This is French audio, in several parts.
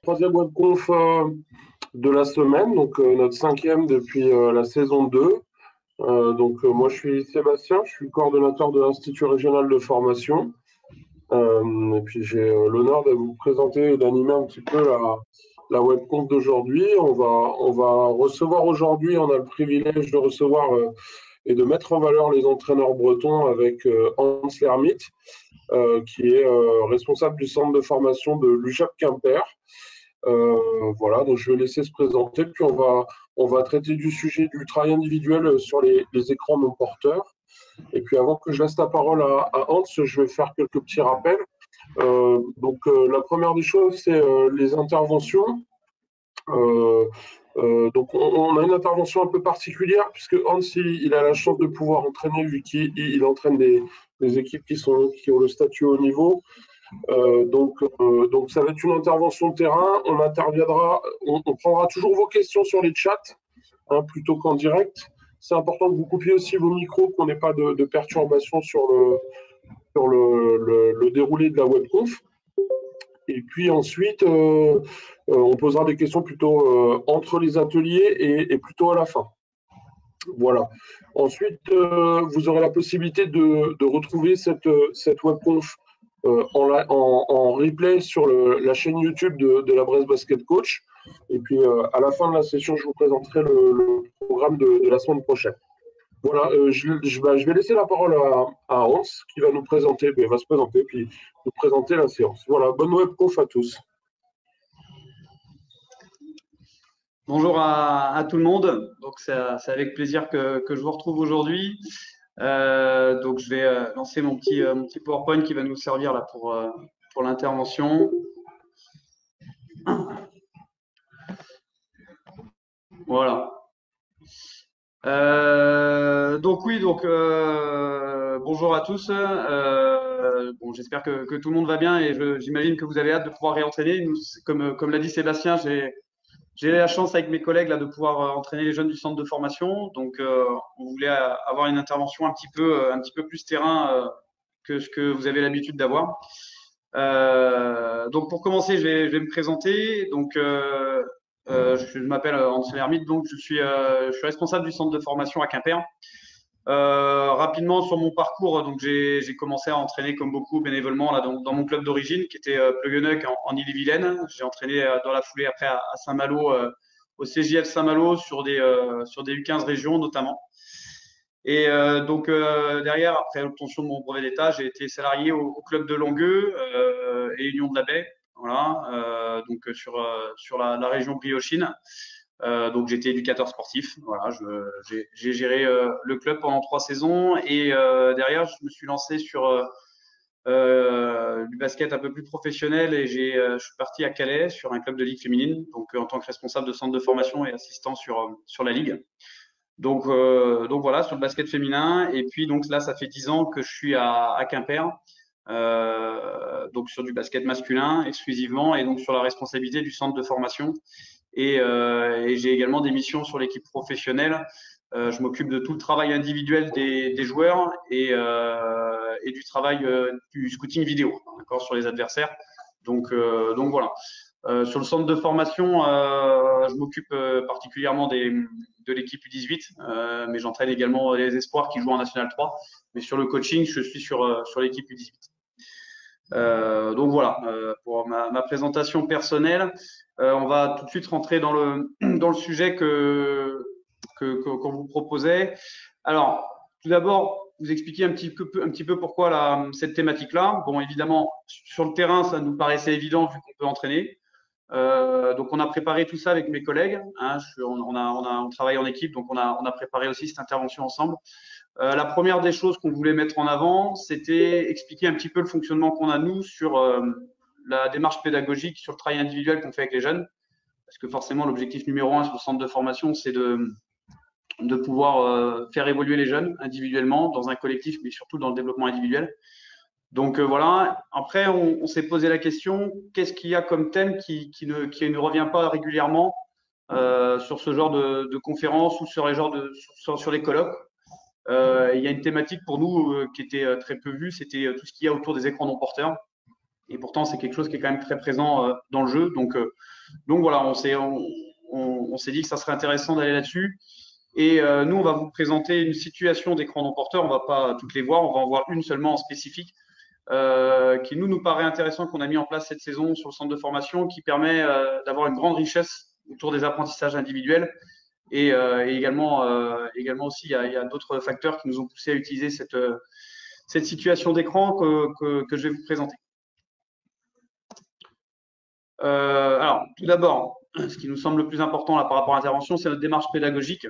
Troisième webconf de la semaine, donc notre cinquième depuis la saison 2. Moi je suis Sébastien, je suis coordonnateur de l'Institut régional de formation. Et puis j'ai l'honneur de vous présenter et d'animer un petit peu la webconf d'aujourd'hui. On va recevoir aujourd'hui, on a le privilège de recevoir et de mettre en valeur les entraîneurs bretons avec Hans Lermite, qui est responsable du centre de formation de l'UJAP Quimper. Voilà, donc je vais laisser se présenter, puis on va traiter du sujet du travail individuel sur les écrans non porteurs. Et puis avant que je laisse la parole à Hans, je vais faire quelques petits rappels. La première des choses, c'est les interventions. Donc on a une intervention un peu particulière puisque Hans il a la chance de pouvoir entraîner vu qu'il entraîne des équipes qui ont le statut haut niveau. Donc ça va être une intervention de terrain. On interviendra, on prendra toujours vos questions sur les chats plutôt qu'en direct. C'est important que vous coupiez aussi vos micros, qu'on n'ait pas de perturbations sur le déroulé de la webconf. Et puis ensuite, on posera des questions plutôt entre les ateliers et plutôt à la fin. Voilà. Ensuite, vous aurez la possibilité de retrouver cette webconf en replay sur la chaîne YouTube de la Brest Basket Coach. Et puis, à la fin de la session, je vous présenterai le programme de la semaine prochaine. Voilà, je vais laisser la parole à Hans, qui va nous présenter, va se présenter, puis nous présenter la séance. Voilà, bonne webconf à tous. Bonjour à tout le monde. Donc c'est avec plaisir que je vous retrouve aujourd'hui. Donc je vais lancer mon petit PowerPoint qui va nous servir là pour l'intervention. Voilà. Bonjour à tous. J'espère que tout le monde va bien et j'imagine que vous avez hâte de pouvoir réentraîner. Comme l'a dit Sébastien, j'ai la chance avec mes collègues là de pouvoir entraîner les jeunes du centre de formation. Donc, on voulait avoir une intervention un petit peu plus terrain que ce que vous avez l'habitude d'avoir. Donc, pour commencer, je vais me présenter. Donc, je m'appelle Hans Lermite, donc je suis responsable du centre de formation à Quimper. Rapidement sur mon parcours, donc j'ai commencé à entraîner comme beaucoup bénévolement là dans mon club d'origine qui était Pleuguenec en Ille-et-Vilaine. J'ai entraîné dans la foulée après à Saint-Malo, au CJF Saint-Malo sur des U15 régions notamment. Et derrière, après l'obtention de mon brevet d'État, j'ai été salarié au club de Longueux et Union de la Baie, voilà, sur la région briochine. Donc j'étais éducateur sportif. Voilà, j'ai géré le club pendant 3 saisons et derrière je me suis lancé sur du basket un peu plus professionnel et je suis parti à Calais sur un club de ligue féminine, donc en tant que responsable de centre de formation et assistant sur la ligue. Donc voilà, sur le basket féminin. Et puis donc là, ça fait 10 ans que je suis à Quimper, donc sur du basket masculin exclusivement et donc sur la responsabilité du centre de formation. Et j'ai également des missions sur l'équipe professionnelle. Je m'occupe de tout le travail individuel des joueurs et du travail du scouting vidéo, d'accord, sur les adversaires. Donc voilà. Sur le centre de formation, je m'occupe particulièrement de l'équipe U18, mais j'entraîne également les espoirs qui jouent en National 3. Mais sur le coaching, je suis sur l'équipe U18. Donc voilà, pour ma présentation personnelle, on va tout de suite rentrer dans le sujet qu'on vous proposait. Alors, tout d'abord, vous expliquer un petit peu pourquoi cette thématique-là. Bon, évidemment, sur le terrain, ça nous paraissait évident vu qu'on peut entraîner. Donc, on a préparé tout ça avec mes collègues. On travaille en équipe, donc on a préparé aussi cette intervention ensemble. La première des choses qu'on voulait mettre en avant, c'était expliquer un petit peu le fonctionnement qu'on a, nous, sur la démarche pédagogique, sur le travail individuel qu'on fait avec les jeunes. Parce que forcément, l'objectif numéro 1 sur le centre de formation, c'est de pouvoir faire évoluer les jeunes individuellement, dans un collectif, mais surtout dans le développement individuel. Donc voilà. Après, on s'est posé la question, qu'est-ce qu'il y a comme thème qui ne revient pas régulièrement sur ce genre de conférences ou sur les colloques. Il y a une thématique pour nous qui était très peu vue, c'était tout ce qu'il y a autour des écrans non porteurs. Et pourtant, c'est quelque chose qui est quand même très présent dans le jeu. Donc voilà, on s'est dit que ça serait intéressant d'aller là-dessus. Et nous, on va vous présenter une situation d'écran non porteur. On va pas toutes les voir, on va en voir une seulement en spécifique, qui nous paraît intéressant, qu'on a mis en place cette saison sur le centre de formation, qui permet d'avoir une grande richesse autour des apprentissages individuels. Et également aussi, il y a d'autres facteurs qui nous ont poussé à utiliser cette situation d'écran que je vais vous présenter. Alors, tout d'abord, ce qui nous semble le plus important là, par rapport à l'intervention, c'est notre démarche pédagogique.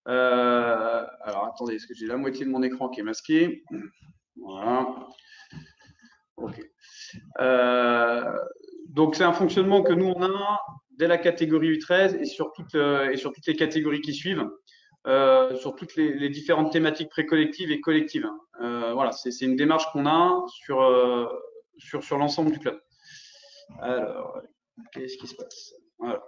Alors, attendez, est-ce que j'ai la moitié de mon écran qui est masqué? Voilà. OK. Donc, c'est un fonctionnement que nous, on a dès la catégorie U13 et sur toutes les catégories qui suivent, sur toutes les différentes thématiques précollectives et collectives. Voilà, c'est une démarche qu'on a sur l'ensemble du club. Alors, qu'est-ce qui se passe? Voilà.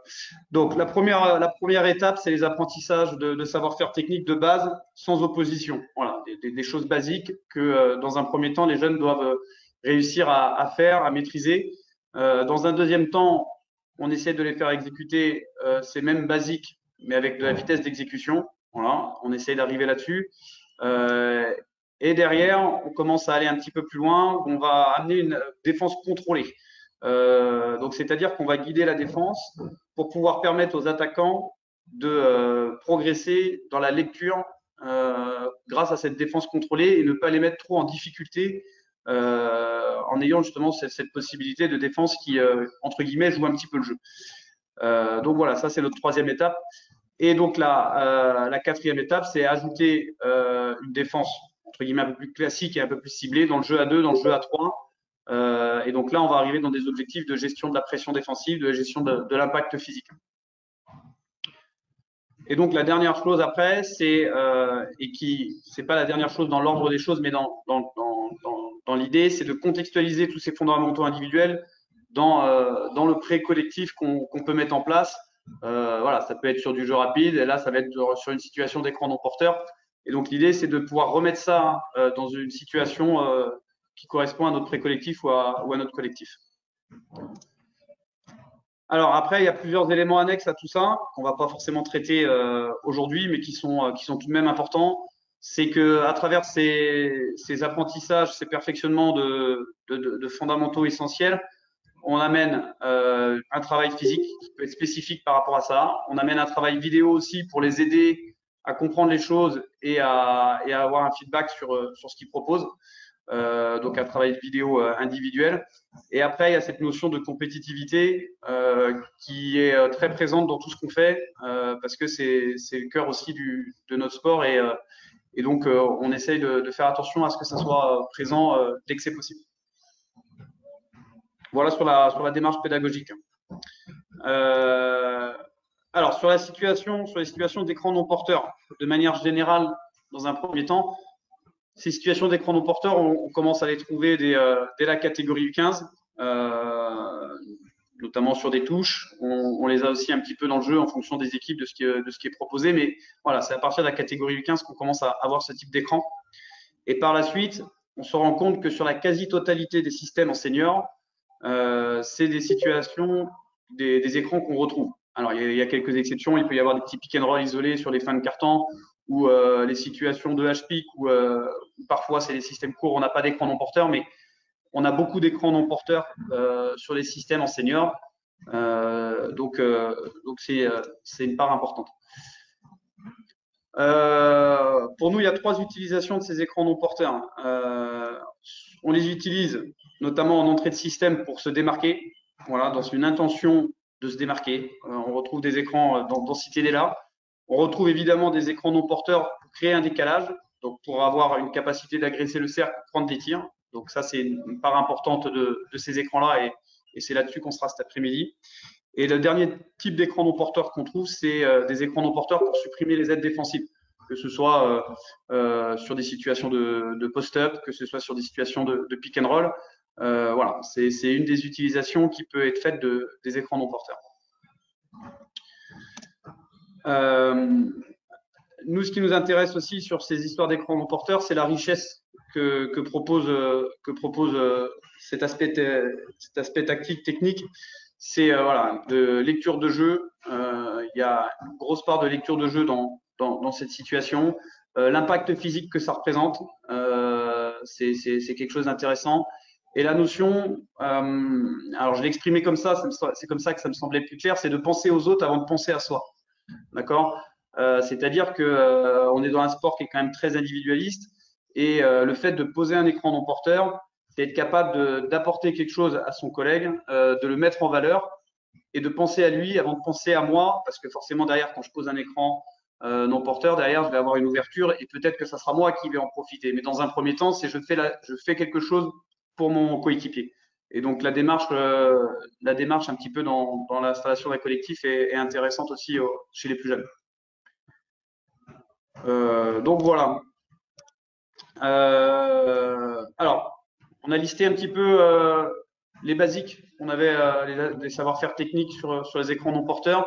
Donc, la première étape, c'est les apprentissages de savoir-faire technique de base sans opposition. Voilà, des choses basiques que, dans un premier temps, les jeunes doivent réussir à faire, à maîtriser. Dans un deuxième temps, on essaie de les faire exécuter ces mêmes basiques, mais avec de la vitesse d'exécution. Voilà, on essaie d'arriver là-dessus. Et derrière, on commence à aller un petit peu plus loin. On va amener une défense contrôlée. Donc, c'est-à-dire qu'on va guider la défense pour pouvoir permettre aux attaquants de progresser dans la lecture grâce à cette défense contrôlée et ne pas les mettre trop en difficulté en ayant justement cette possibilité de défense qui, entre guillemets, joue un petit peu le jeu. Donc voilà, ça c'est notre troisième étape. Et donc la quatrième étape, c'est ajouter une défense, entre guillemets, un peu plus classique et un peu plus ciblée dans le jeu à 2, dans le jeu à 3. Et donc là, on va arriver dans des objectifs de gestion de la pression défensive, de gestion de l'impact physique. Et donc la dernière chose après, c'est pas la dernière chose dans l'ordre des choses, mais dans l'idée, c'est de contextualiser tous ces fondamentaux individuels dans le pré-collectif qu'on peut mettre en place. Voilà, ça peut être sur du jeu rapide, et là, ça va être sur une situation d'écran non porteur. Et donc l'idée, c'est de pouvoir remettre ça dans une situation qui correspond à notre pré-collectif ou à notre collectif. Alors après, il y a plusieurs éléments annexes à tout ça qu'on va pas forcément traiter aujourd'hui, mais qui sont tout de même importants. C'est que à travers ces apprentissages, ces perfectionnements de fondamentaux essentiels, on amène un travail physique qui peut être spécifique par rapport à ça. On amène un travail vidéo aussi pour les aider à comprendre les choses et à avoir un feedback sur ce qu'ils proposent. Donc un travail vidéo individuel. Et après, il y a cette notion de compétitivité qui est très présente dans tout ce qu'on fait parce que c'est le cœur aussi de notre sport et donc on essaye de faire attention à ce que ça soit présent dès que c'est possible. Voilà sur la démarche pédagogique. Alors sur les situations d'écran non porteur, de manière générale, dans un premier temps, ces situations d'écran non porteur, on commence à les trouver dès la catégorie U15, notamment sur des touches. On les a aussi un petit peu dans le jeu en fonction des équipes, de ce qui est proposé. Mais voilà, c'est à partir de la catégorie U15 qu'on commence à avoir ce type d'écran. Et par la suite, on se rend compte que sur la quasi-totalité des systèmes en senior, c'est des situations, des écrans qu'on retrouve. Alors, il y a quelques exceptions. Il peut y avoir des petits pick and roll isolés sur les fins de carton ou les situations de H-pick où parfois c'est les systèmes courts, on n'a pas d'écran non porteur, mais on a beaucoup d'écrans non porteurs sur les systèmes en senior. Donc c'est une part importante. Pour nous, il y a 3 utilisations de ces écrans non porteurs. On les utilise notamment en entrée de système pour se démarquer, voilà, dans une intention de se démarquer. On retrouve des écrans dans densité là. On retrouve évidemment des écrans non porteurs pour créer un décalage, donc pour avoir une capacité d'agresser le cercle, prendre des tirs. Donc ça, c'est une part importante de ces écrans-là et c'est là-dessus qu'on sera cet après-midi. Et le dernier type d'écran non porteur qu'on trouve, c'est des écrans non porteurs pour supprimer les aides défensives, que ce soit sur des situations de post-up, que ce soit sur des situations de pick and roll. Voilà, c'est une des utilisations qui peut être faite des écrans non porteurs. Nous, ce qui nous intéresse aussi sur ces histoires d'écrans non porteurs, c'est la richesse que propose cet aspect tactique, technique, c'est voilà, de lecture de jeu. Il y a une grosse part de lecture de jeu dans cette situation. L'impact physique que ça représente, c'est quelque chose d'intéressant. Et la notion, alors je l'ai exprimé comme ça, c'est comme ça que ça me semblait plus clair, c'est de penser aux autres avant de penser à soi. D'accord? C'est-à-dire que on est dans un sport qui est quand même très individualiste et le fait de poser un écran non porteur, c'est être capable d'apporter quelque chose à son collègue, de le mettre en valeur et de penser à lui avant de penser à moi, parce que forcément derrière, quand je pose un écran non porteur, derrière, je vais avoir une ouverture et peut-être que ça sera moi qui vais en profiter. Mais dans un premier temps, c'est je fais quelque chose pour mon coéquipier. Et donc la démarche un petit peu dans l'installation d'un collectif est intéressante aussi chez les plus jeunes. Donc voilà. Alors, on a listé un petit peu les basiques. On avait les savoir-faire techniques sur les écrans non porteurs.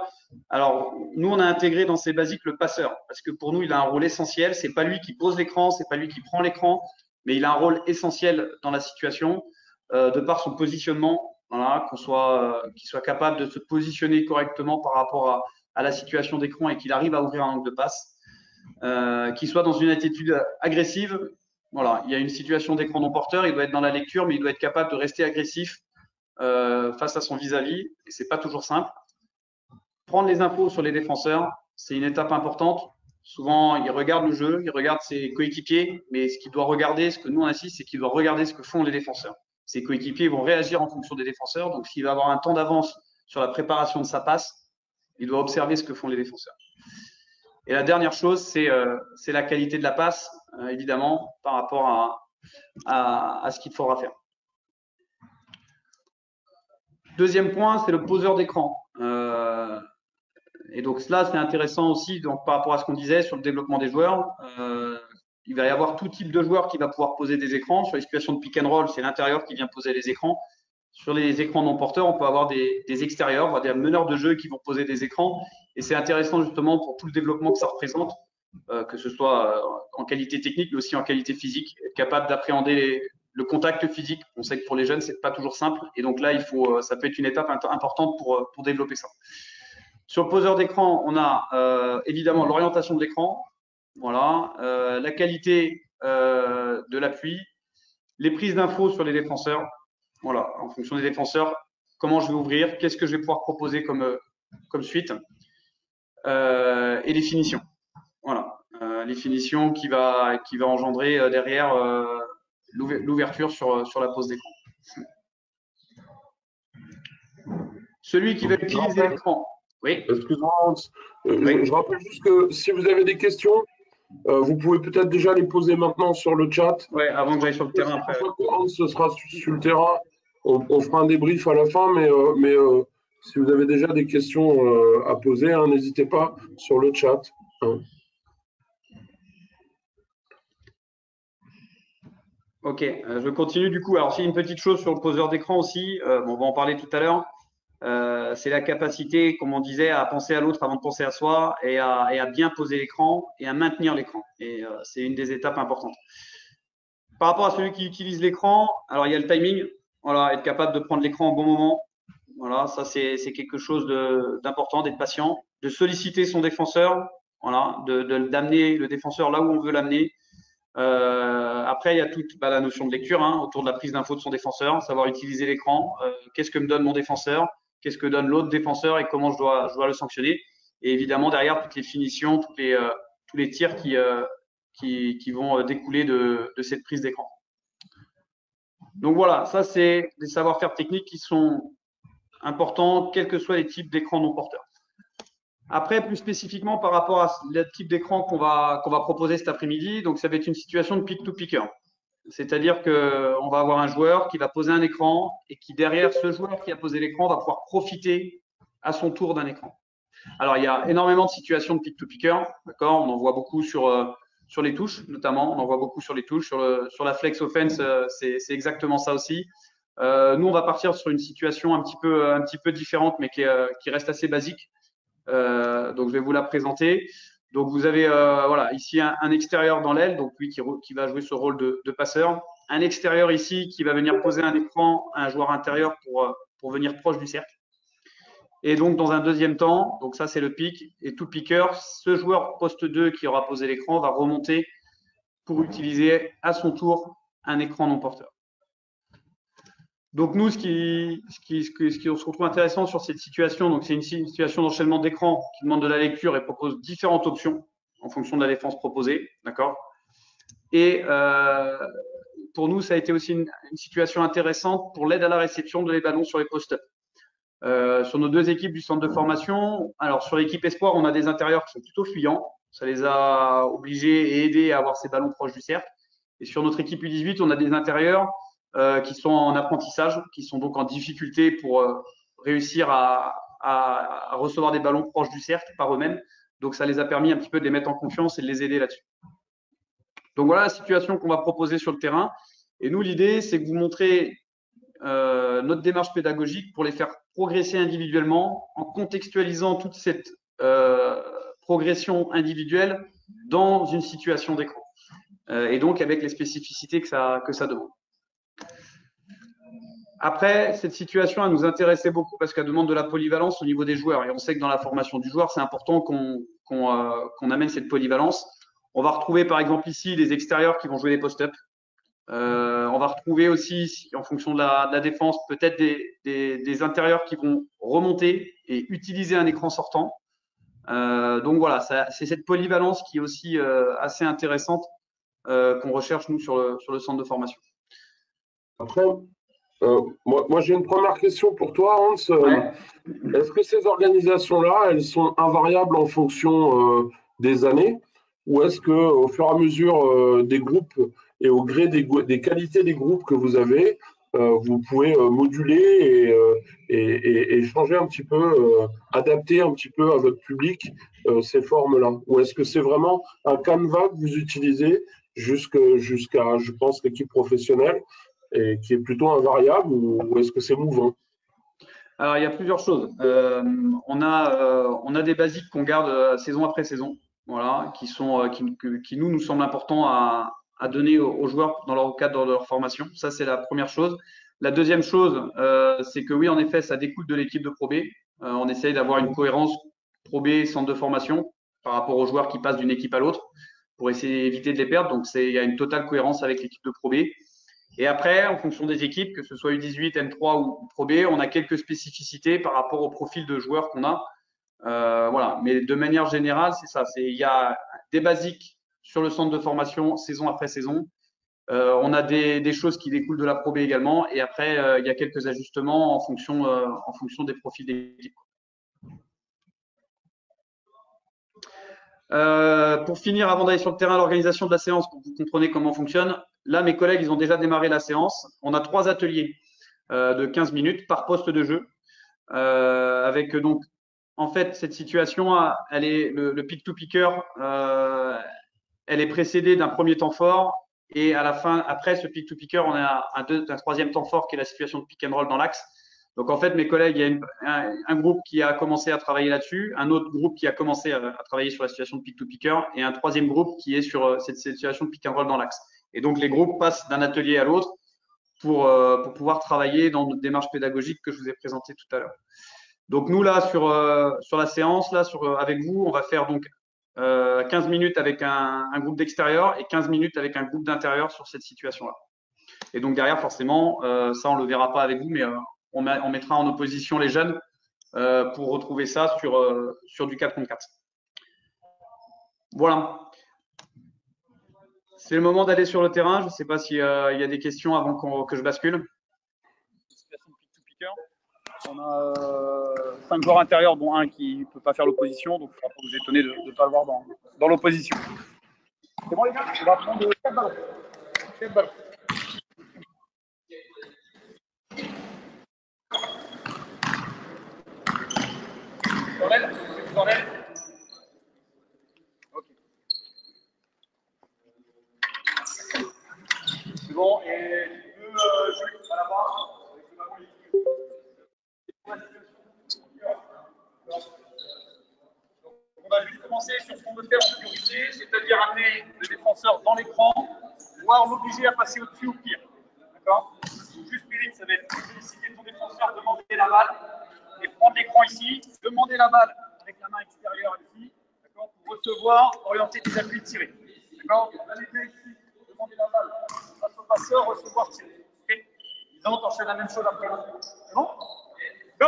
Alors, nous, on a intégré dans ces basiques le passeur, parce que pour nous, il a un rôle essentiel. C'est pas lui qui pose l'écran, c'est pas lui qui prend l'écran, mais il a un rôle essentiel dans la situation, de par son positionnement, voilà, qu'il soit capable de se positionner correctement par rapport à la situation d'écran et qu'il arrive à ouvrir un angle de passe. Qu'il soit dans une attitude agressive. Voilà, il y a une situation d'écran non porteur, il doit être dans la lecture, mais il doit être capable de rester agressif face à son vis-à-vis, et c'est pas toujours simple. Prendre les infos sur les défenseurs, c'est une étape importante. Souvent, il regarde le jeu, il regarde ses coéquipiers, mais ce qu'il doit regarder, ce que nous on insiste, c'est qu'il doit regarder ce que font les défenseurs. Ses coéquipiers vont réagir en fonction des défenseurs, donc s'il va avoir un temps d'avance sur la préparation de sa passe, il doit observer ce que font les défenseurs. Et la dernière chose, c'est la qualité de la passe, évidemment, par rapport à ce qu'il faudra faire. Deuxième point, c'est le poseur d'écran. Et donc là, c'est intéressant aussi donc, par rapport à ce qu'on disait sur le développement des joueurs. Il va y avoir tout type de joueur qui va pouvoir poser des écrans. Sur les situations de pick and roll, c'est l'intérieur qui vient poser les écrans. Sur les écrans non porteurs, on peut avoir des extérieurs, des meneurs de jeu qui vont poser des écrans. Et c'est intéressant justement pour tout le développement que ça représente, que ce soit en qualité technique, mais aussi en qualité physique, être capable d'appréhender le contact physique. On sait que pour les jeunes, c'est pas toujours simple. Et donc là, ça peut être une étape importante pour développer ça. Sur le poseur d'écran, on a évidemment l'orientation de l'écran, voilà, la qualité de l'appui, les prises d'infos sur les défenseurs. Voilà, en fonction des défenseurs, comment je vais ouvrir, qu'est-ce que je vais pouvoir proposer comme suite, et les finitions. Voilà, les finitions qui va engendrer derrière l'ouverture sur la pose d'écran. Celui qui va utiliser l'écran. Oui. Excuse-moi, je rappelle juste que si vous avez des questions, vous pouvez peut-être déjà les poser maintenant sur le chat. Oui, avant que j'aille sur le terrain. Après. Ce sera sur le terrain. On fera un débrief à la fin, mais si vous avez déjà des questions à poser, hein, n'hésitez pas sur le chat. Hein. Ok, je continue du coup. Alors, s'il y a une petite chose sur le poseur d'écran aussi, on va en parler tout à l'heure. C'est la capacité, comme on disait, à penser à l'autre avant de penser à soi et à bien poser l'écran et à maintenir l'écran. Et c'est une des étapes importantes. Par rapport à celui qui utilise l'écran, alors il y a le timing. Voilà, être capable de prendre l'écran au bon moment. Voilà, ça c'est quelque chose d'important, d'être patient, de solliciter son défenseur. Voilà, d'amener le défenseur là où on veut l'amener. Après, il y a toute la notion de lecture autour de la prise d'info de son défenseur, savoir utiliser l'écran. Qu'est-ce que me donne mon défenseur? Qu'est-ce que donne l'autre défenseur et comment je dois le sanctionner? Et évidemment, derrière, toutes les finitions, tous les tirs qui vont découler de cette prise d'écran. Donc voilà, ça c'est des savoir-faire techniques qui sont importants, quels que soient les types d'écran non porteurs. Après, plus spécifiquement par rapport à le type d'écran qu'on va proposer cet après-midi, donc ça va être une situation de pick-to-picker. C'est-à-dire qu'on va avoir un joueur qui va poser un écran et qui, derrière ce joueur qui a posé l'écran, va pouvoir profiter à son tour d'un écran. Alors, il y a énormément de situations de pick-to-picker, d'accord? On en voit beaucoup sur les touches, notamment. On en voit beaucoup sur les touches. Sur la flex offense, c'est exactement ça aussi. Nous, on va partir sur une situation un petit peu différente, mais qui reste assez basique. Donc, je vais vous la présenter. Donc, vous avez voilà, ici un extérieur dans l'aile, donc lui qui va jouer ce rôle de passeur. Un extérieur ici qui va venir poser un écran à un joueur intérieur pour venir proche du cercle. Et donc, dans un deuxième temps, donc ça, c'est le pic. Et tout piqueur, ce joueur poste 2 qui aura posé l'écran va remonter pour utiliser à son tour un écran non porteur. Donc, nous, ce qui se retrouve intéressant sur cette situation, donc c'est une situation d'enchaînement d'écran qui demande de la lecture et propose différentes options en fonction de la défense proposée. D'accord. Et pour nous, ça a été aussi une situation intéressante pour l'aide à la réception de les ballons sur les post-up. Sur nos deux équipes du centre de formation, alors sur l'équipe Espoir, on a des intérieurs qui sont plutôt fuyants. Ça les a obligés et aidés à avoir ces ballons proches du cercle. Et sur notre équipe U18, on a des intérieurs qui sont en apprentissage, qui sont donc en difficulté pour réussir à recevoir des ballons proches du cercle par eux-mêmes. Donc ça les a permis un petit peu de les mettre en confiance et de les aider là-dessus. Donc voilà la situation qu'on va proposer sur le terrain. Et nous, l'idée, c'est que vous montrez notre démarche pédagogique pour les faire progresser individuellement en contextualisant toute cette progression individuelle dans une situation d'écran et donc avec les spécificités que ça demande. Après, cette situation, elle nous intéressait beaucoup parce qu'elle demande de la polyvalence au niveau des joueurs. Et on sait que dans la formation du joueur, c'est important qu'on amène cette polyvalence. On va retrouver par exemple ici des extérieurs qui vont jouer des post-up. On va retrouver aussi, en fonction de la défense, peut-être des intérieurs qui vont remonter et utiliser un écran sortant. Donc voilà, c'est cette polyvalence qui est aussi assez intéressante qu'on recherche nous sur le centre de formation. Après, moi j'ai une première question pour toi, Hans. Ouais. Est-ce que ces organisations-là, elles sont invariables en fonction des années, ou est-ce que au fur et à mesure des groupes et au gré des qualités des groupes que vous avez, vous pouvez moduler et changer un petit peu, adapter un petit peu à votre public ces formes-là? Ou est-ce que c'est vraiment un canevas que vous utilisez jusqu'à, je pense, l'équipe professionnelle et qui est plutôt invariable, ou est-ce que c'est mouvant? Alors, il y a plusieurs choses. On a des basiques qu'on garde saison après saison, voilà, qui nous semblent importants à donner aux joueurs dans leur cadre de leur formation. Ça, c'est la première chose. La deuxième chose, c'est que oui, en effet, ça découle de l'équipe de Pro B. On essaye d'avoir une cohérence Pro B, centre de formation, par rapport aux joueurs qui passent d'une équipe à l'autre, pour essayer d'éviter de les perdre. Donc, il y a une totale cohérence avec l'équipe de Pro B. Et après, en fonction des équipes, que ce soit U18, M3 ou Pro B, on a quelques spécificités par rapport au profil de joueurs qu'on a. Voilà. Mais de manière générale, c'est ça. Il y a des basiques sur le centre de formation, saison après saison. On a des choses qui découlent de la Pro B également. Et après, il y a quelques ajustements en fonction des profils d'équipe. Pour finir, avant d'aller sur le terrain, l'organisation de la séance, pour que vous compreniez comment fonctionne. Là, mes collègues, ils ont déjà démarré la séance. On a 3 ateliers de 15 minutes par poste de jeu. Avec donc, en fait, cette situation, elle est le pick-to-picker, elle est précédée d'un premier temps fort. Et à la fin, après ce pick-to-picker, on a un troisième temps fort qui est la situation de pick and roll dans l'axe. Donc en fait, mes collègues, il y a un groupe qui a commencé à travailler là-dessus, un autre groupe qui a commencé à travailler sur la situation de pick-to-picker et un troisième groupe qui est sur cette situation de pick and roll dans l'axe. Et donc les groupes passent d'un atelier à l'autre pour pouvoir travailler dans notre démarche pédagogique que je vous ai présentée tout à l'heure. Donc nous là sur la séance là avec vous, on va faire donc 15 minutes avec un groupe d'extérieur et 15 minutes avec un groupe d'intérieur sur cette situation-là. Et donc derrière, forcément, ça on le verra pas avec vous, mais on mettra en opposition les jeunes pour retrouver ça sur du 4 contre 4. Voilà. C'est le moment d'aller sur le terrain. Je ne sais pas s'il y a des questions avant que je bascule. Situation de pick-to-picker. On a 5 joueurs intérieurs, dont un qui ne peut pas faire l'opposition, donc il ne faudra pas vous étonner de ne pas le voir dans l'opposition. C'est bon les gars, on va prendre 4 ballons. 4 ballons. Dans l'aile. Ok. C'est bon, et tu peux jouer à la barre avec le ballon équilibré. On va juste commencer. avancer sur ce qu'on veut faire en priorité, c'est-à-dire amener le défenseur dans l'écran, voire l'obliger à passer au-dessus ou pire. D'accord? Juste mérite, ça va être solliciter ton défenseur, demander la balle et prendre l'écran ici, demander la balle avec la main extérieure ici, d'accord, pour recevoir, orienter tes appuis, tirer. D'accord? Allez bien ici, demander la balle, face au passeur, recevoir, tirer. Ok? Disons, t'enchaînes la même chose après. C'est bon? Go!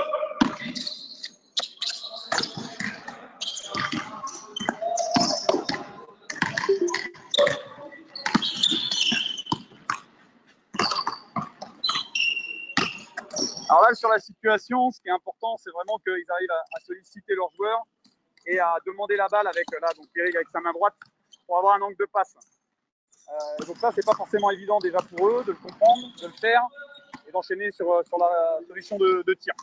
Alors là, sur la situation, ce qui est important, c'est vraiment qu'ils arrivent à solliciter leurs joueurs et à demander la balle avec, là, donc Eric avec sa main droite pour avoir un angle de passe. Donc ça, c'est pas forcément évident déjà pour eux de le comprendre, de le faire et d'enchaîner sur la solution de tir.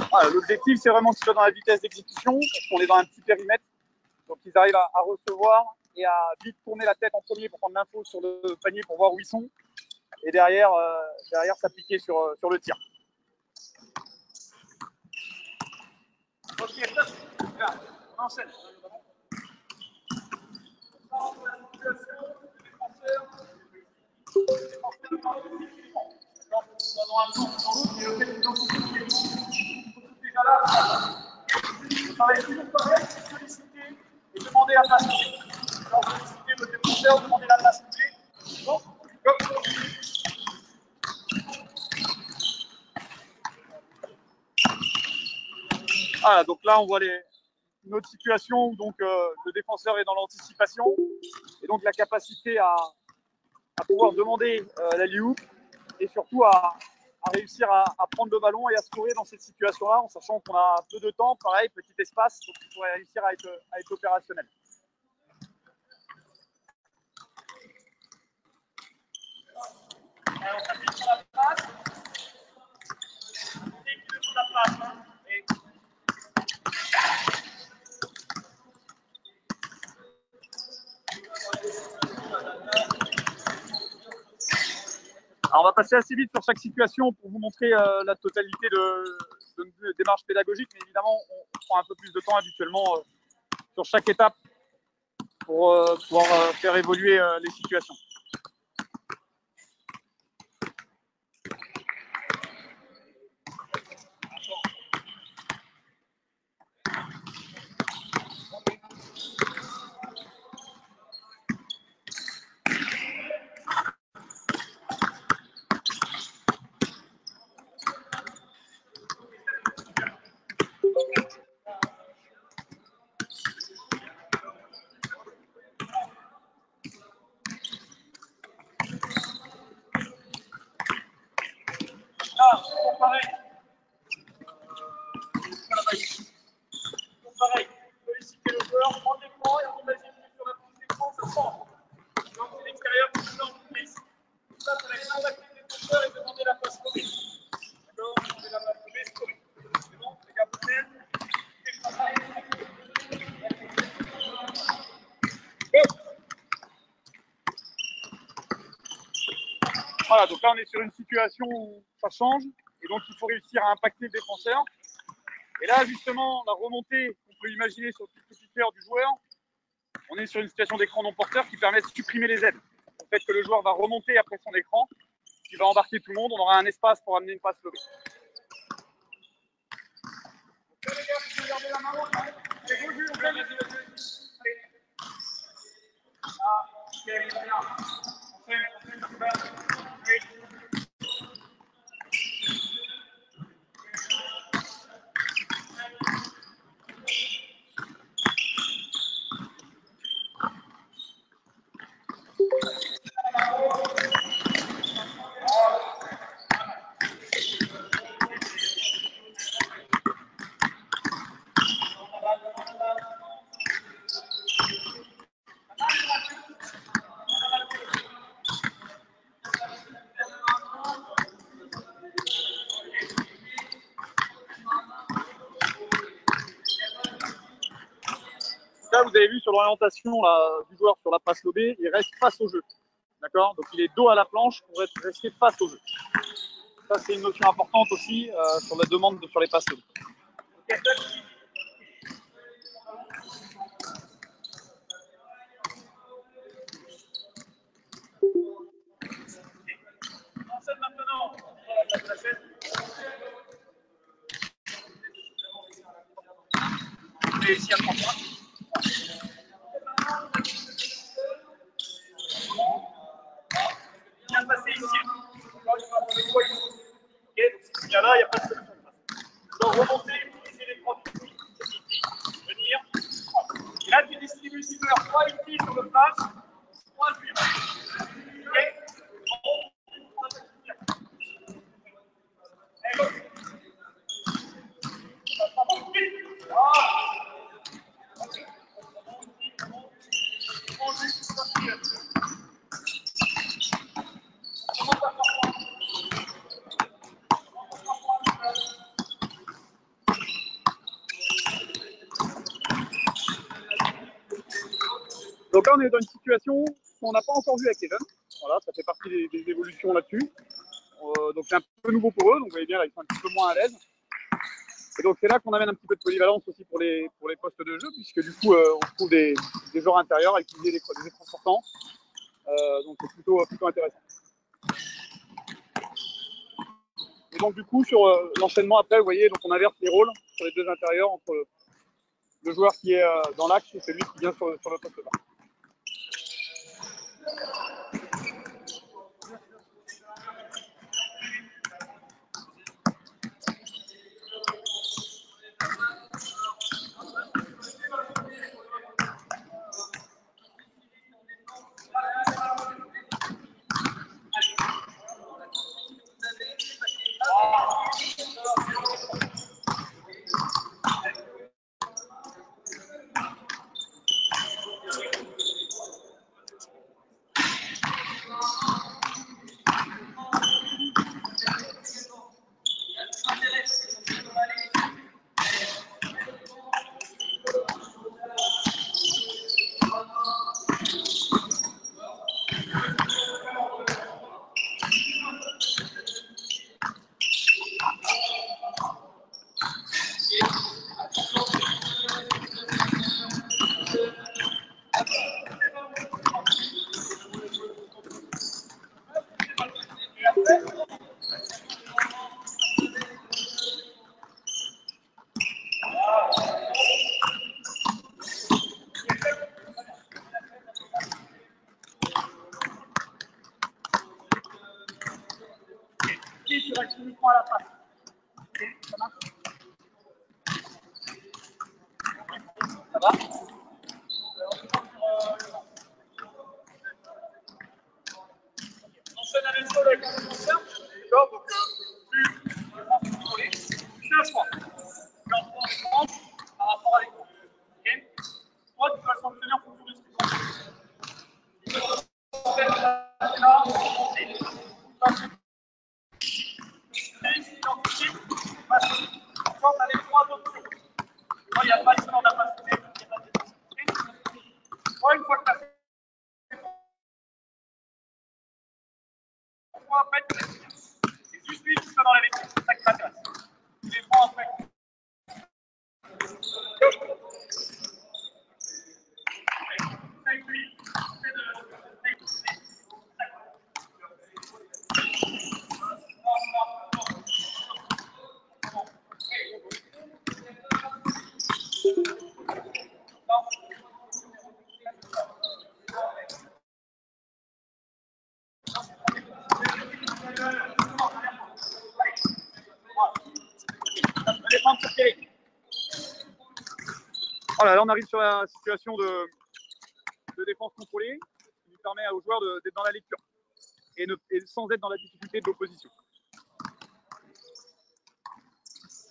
Voilà, l'objectif, c'est vraiment qu'ils soient dans la vitesse d'exécution, parce qu'on est dans un petit périmètre. Donc, ils arrivent à recevoir et à vite tourner la tête en premier pour prendre l'info sur le panier pour voir où ils sont. Et derrière s'appliquer sur le tir. Ok, top. Regarde, on enchaîne. Ça va être toujours pareil, solliciter et demander la passe. Solliciter le défenseur, demander la passe. Bon, go. Voilà, donc là, on voit une autre situation où donc, le défenseur est dans l'anticipation et donc la capacité à pouvoir demander la lioupe et surtout à réussir à prendre le ballon et à scorer dans cette situation-là en sachant qu'on a peu de temps, pareil, petit espace, donc il faudrait réussir à être opérationnel. Alors, on s'appuie sur la passe. Dès qu'il veut sur la passe, hein, et alors, on va passer assez vite sur chaque situation pour vous montrer la totalité de démarche pédagogique, mais évidemment, on prend un peu plus de temps habituellement sur chaque étape pour pouvoir faire évoluer les situations. Pareil, solliciter le joueur, prendre l'écran et on imagine que sur la prise d'écran, ça change. Donc, c'est l'extérieur pour le prise. Ça va être contacter le défenseur et demander la passe corée. D'accord? Demander la passe corée. C'est bon? Les gars, vous êtes. Voilà, donc là on est sur une situation où ça change et donc il faut réussir à impacter le défenseur. Et là justement, la remontée qu'on peut imaginer sur le petit cœur du joueur, on est sur une situation d'écran non porteur qui permet de supprimer les aides. Le fait que le joueur va remonter après son écran, qui va embarquer tout le monde, on aura un espace pour amener une passe lobée. Ok les gars, vous gardez la main haute, hein. Allez, go, on gagne. Ah, ok, très bien. vous avez vu sur l'orientation du joueur sur la passe lobée, il reste face au jeu. D'accord? Donc il est dos à la planche pour rester face au jeu. Ça, c'est une notion importante aussi sur la demande sur les passes lobées. Okay. Maintenant, ici à 3 points. Bien passé ici. Ok, donc si bien là, il n'y a pas de solution. Donc remonter, utiliser les produits, venir. Et là, tu distribues si tu veux 3 ici sur le face, 3 suivants. Ok. Donc là, on est dans une situation qu'on n'a pas encore vue avec les jeunes. Voilà, ça fait partie des évolutions là-dessus. Donc c'est un peu nouveau pour eux, donc vous voyez bien, là, ils sont un petit peu moins à l'aise. Et donc c'est là qu'on amène un petit peu de polyvalence aussi pour les postes de jeu, puisque du coup, on trouve des joueurs intérieurs à utiliser des écrans sortants. Donc c'est plutôt intéressant. Et donc du coup, sur l'enchaînement après, vous voyez, donc on inverse les rôles sur les deux intérieurs entre le joueur qui est dans l'axe et celui qui vient sur le poste bas. Uniquement à la passe. Okay, ça marche? Ça va? On enchaîne la même chose avec un concert. D'accord? Donc, plus contrôlé, plus un choix. Par rapport à l'écran. Ok? Toi, tu vas le sanctionner en fonction de ce que tu fais. Quand tu as les 3 options, il n'y a pas d'histoire d'apacité, il n'y a pas de défense. Une fois que tu as fait après, c'est juste lui qui soit dans la lecture, c'est ça qui m'intéresse. Tu les prends après. Avec lui, c'est de voilà, là on arrive sur la situation de défense contrôlée, qui nous permet aux joueurs d'être dans la lecture et sans être dans la difficulté de l'opposition.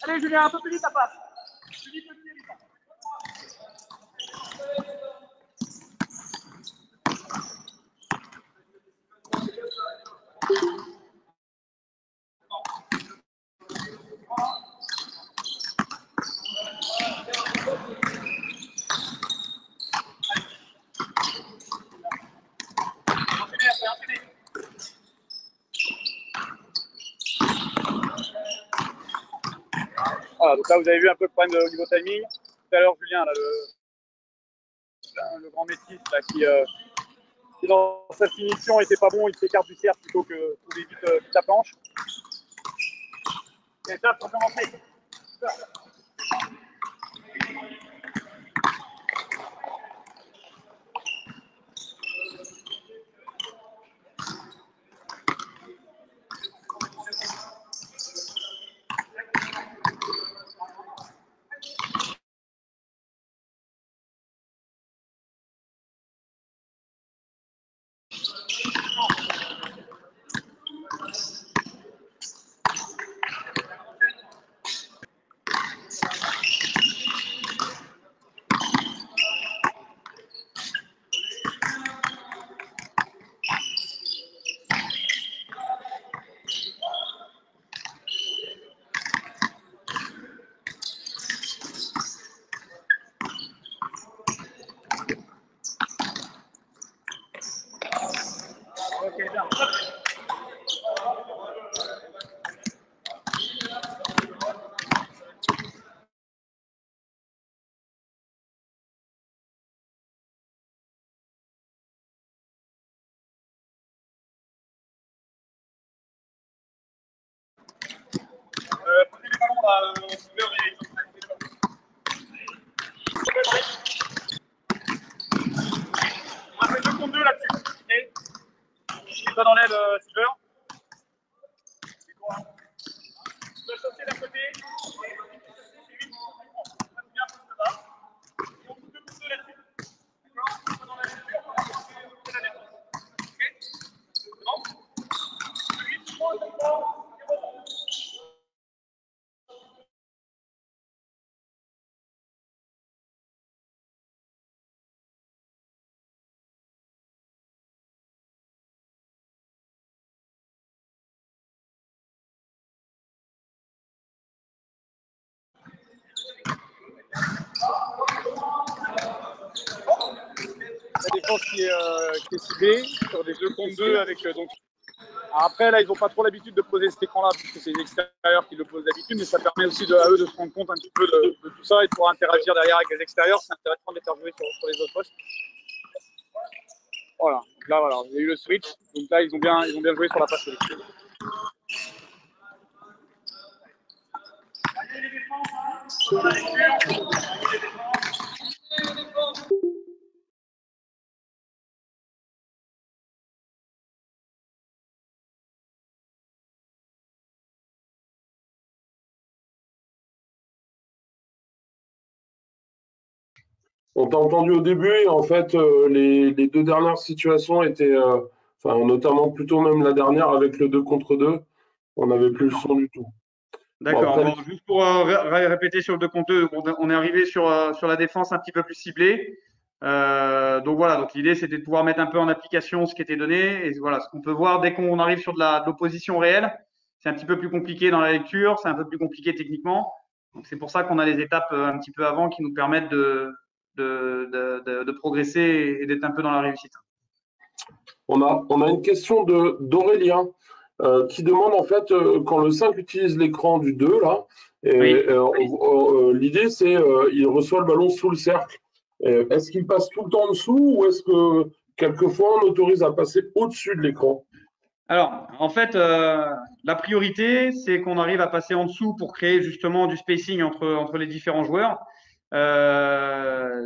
Allez Julien, un peu plus vite ta passe. Plus vite, plus vite. Voilà, donc là, vous avez vu un peu le problème au niveau timing. Tout à l'heure, Julien, là, le grand métis, là, qui dans sa finition était pas bon, il s'écarte du cercle plutôt que trouver vite la planche. Et ça, pour commencer. Ok, bien. Prenez les ballons là, Silver et on va faire 2 contre 2 là-dessus. Okay. Toi dans l'aile, Silver. Tu vas sauter d'un côté. La défense qui est ciblée sur des 2 contre 2 avec donc. Alors après là ils n'ont pas trop l'habitude de poser cet écran là puisque c'est les extérieurs qui le posent d'habitude, mais ça permet aussi à eux de se rendre compte un petit peu de tout ça et de pouvoir interagir derrière avec les extérieurs. C'est intéressant de les faire jouer sur les autres postes. Voilà, donc là voilà, il y a eu le switch, donc là ils ont bien joué sur la passe. On t'a entendu au début et en fait, les 2 dernières situations étaient, enfin, notamment plutôt même la dernière avec le 2 contre 2, on n'avait plus le son du tout. D'accord. Bon, Bon, juste pour répéter sur le 2 contre 2, on est arrivé sur la défense un petit peu plus ciblée. Donc voilà, donc l'idée c'était de pouvoir mettre un peu en application ce qui était donné. Et voilà, ce qu'on peut voir dès qu'on arrive sur de l'opposition réelle, c'est un petit peu plus compliqué dans la lecture, c'est un peu plus compliqué techniquement. Donc c'est pour ça qu'on a les étapes un petit peu avant qui nous permettent de progresser et d'être un peu dans la réussite. on a une question d'Aurélien qui demande en fait quand le 5 utilise l'écran du 2 là, Oui. l'idée c'est il reçoit le ballon sous le cercle. Est-ce qu'il passe tout le temps en dessous ou est-ce que quelquefois on autorise à passer au-dessus de l'écran? Alors, en fait, la priorité, c'est qu'on arrive à passer en dessous pour créer justement du spacing entre les différents joueurs.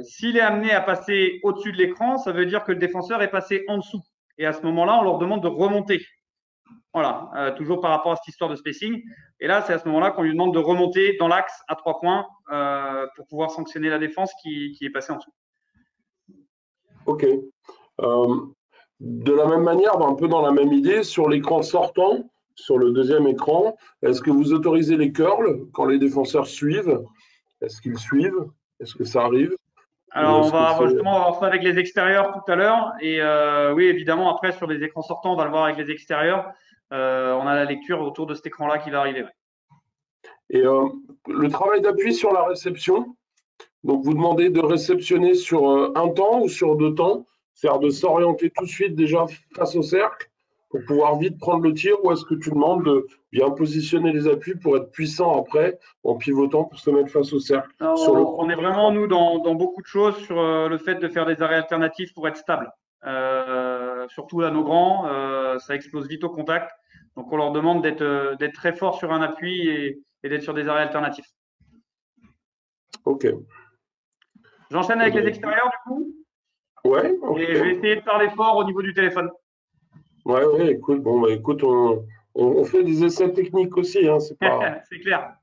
S'il est amené à passer au-dessus de l'écran, ça veut dire que le défenseur est passé en dessous. Et à ce moment-là, on leur demande de remonter. Voilà, toujours par rapport à cette histoire de spacing. Et là, c'est à ce moment-là qu'on lui demande de remonter dans l'axe à 3 points pour pouvoir sanctionner la défense qui est passée en dessous. Ok. De la même manière, un peu dans la même idée, sur l'écran sortant, sur le deuxième écran, est-ce que vous autorisez les curls quand les défenseurs suivent? Est-ce qu'ils suivent? Est-ce que ça arrive? Alors, on va justement voir ça avec les extérieurs tout à l'heure. Et oui, évidemment, après, sur les écrans sortants, on va le voir avec les extérieurs. On a la lecture autour de cet écran-là qui va arriver. Ouais. Et le travail d'appui sur la réception, donc vous demandez de réceptionner sur un temps ou sur 2 temps, c'est-à-dire de s'orienter tout de suite déjà face au cercle pour pouvoir vite prendre le tir, ou est-ce que tu demandes de bien positionner les appuis pour être puissant après en pivotant pour se mettre face au cercle? Sur le On est vraiment, nous, dans beaucoup de choses sur le fait de faire des arrêts alternatifs pour être stable. Surtout là, nos grands, ça explose vite au contact. Donc, on leur demande d'être très fort sur un appui et d'être sur des arrêts alternatifs. Ok. J'enchaîne avec les extérieurs, du coup, Ouais, ok. et je vais essayer de parler fort au niveau du téléphone. Ouais, ouais, écoute, bon, bah, écoute, on fait des essais techniques aussi, hein, c'est pas. C'est clair.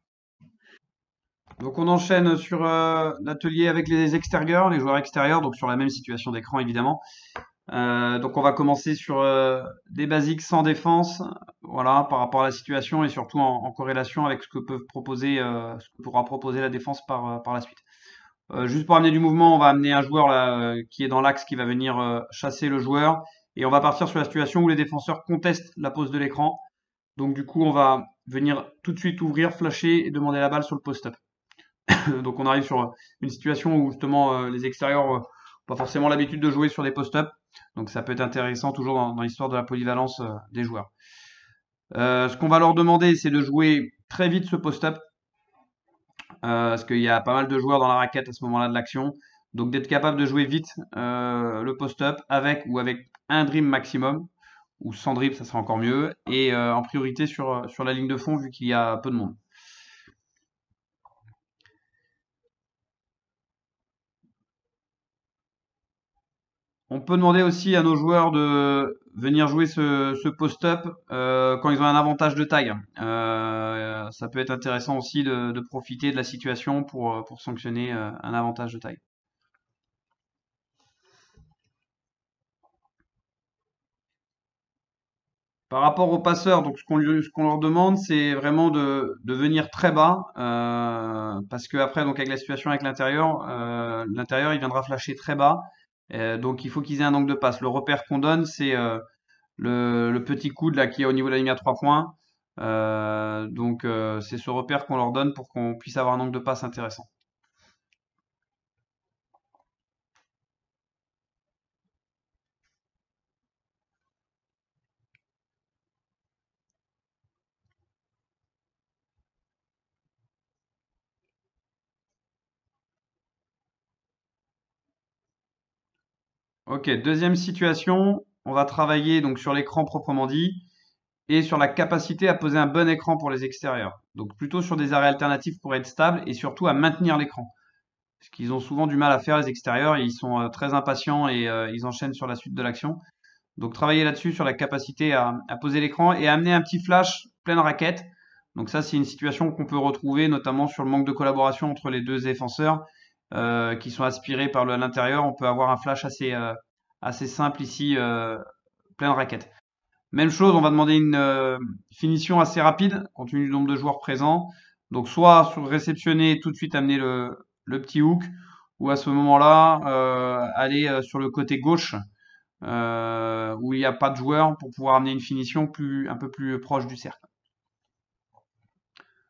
Donc on enchaîne sur l'atelier avec les extérieurs, les joueurs extérieurs, donc sur la même situation d'écran évidemment. Donc on va commencer sur des basiques sans défense, voilà, par rapport à la situation et surtout en corrélation avec ce que ce que pourra proposer la défense par la suite. Juste pour amener du mouvement, on va amener un joueur là qui est dans l'axe qui va venir chasser le joueur et on va partir sur la situation où les défenseurs contestent la pose de l'écran. Donc du coup on va venir tout de suite ouvrir, flasher et demander la balle sur le post-up. Donc on arrive sur une situation où justement les extérieurs n'ont pas forcément l'habitude de jouer sur des post-up. Donc ça peut être intéressant toujours dans l'histoire de la polyvalence des joueurs. Ce qu'on va leur demander, c'est de jouer très vite ce post-up. Parce qu'il y a pas mal de joueurs dans la raquette à ce moment-là de l'action. Donc d'être capable de jouer vite le post-up avec ou avec un dribble maximum, ou sans dribble, ça sera encore mieux, et en priorité sur la ligne de fond vu qu'il y a peu de monde. On peut demander aussi à nos joueurs de venir jouer ce post-up quand ils ont un avantage de taille. Ça peut être intéressant aussi de profiter de la situation pour sanctionner un avantage de taille. Par rapport aux passeurs, donc ce qu'on leur demande, c'est vraiment de venir très bas, parce que après, donc avec la situation avec l'intérieur, il viendra flasher très bas. Donc il faut qu'ils aient un angle de passe. Le repère qu'on donne, c'est le petit coude là qui est au niveau de la ligne à 3 points. Donc c'est ce repère qu'on leur donne pour qu'on puisse avoir un angle de passe intéressant. Ok, deuxième situation, on va travailler donc sur l'écran proprement dit et sur la capacité à poser un bon écran pour les extérieurs. Donc plutôt sur des arrêts alternatifs pour être stable et surtout à maintenir l'écran. Parce qu'ils ont souvent du mal à faire les extérieurs, ils sont très impatients et ils enchaînent sur la suite de l'action. Donc travailler là-dessus sur la capacité à poser l'écran et à amener un petit flash pleine raquette. Donc ça c'est une situation qu'on peut retrouver notamment sur le manque de collaboration entre les deux défenseurs qui sont aspirés par l'intérieur. On peut avoir un flash assez simple ici, pleine raquette. Même chose, on va demander une finition assez rapide compte tenu du nombre de joueurs présents. Donc soit sur réceptionner tout de suite amener le petit hook ou à ce moment-là aller sur le côté gauche où il n'y a pas de joueurs pour pouvoir amener une finition un peu plus proche du cercle.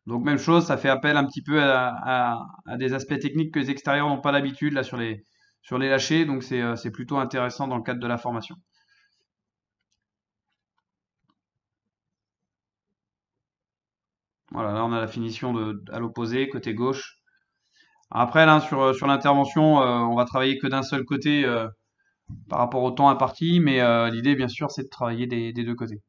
Donc même chose, ça fait appel un petit peu à des aspects techniques que les extérieurs n'ont pas l'habitude là sur les lâchers. Donc c'est plutôt intéressant dans le cadre de la formation. Voilà, là on a la finition à l'opposé, côté gauche. Après là sur l'intervention, on va travailler que d'un seul côté par rapport au temps imparti, mais l'idée bien sûr c'est de travailler des deux côtés.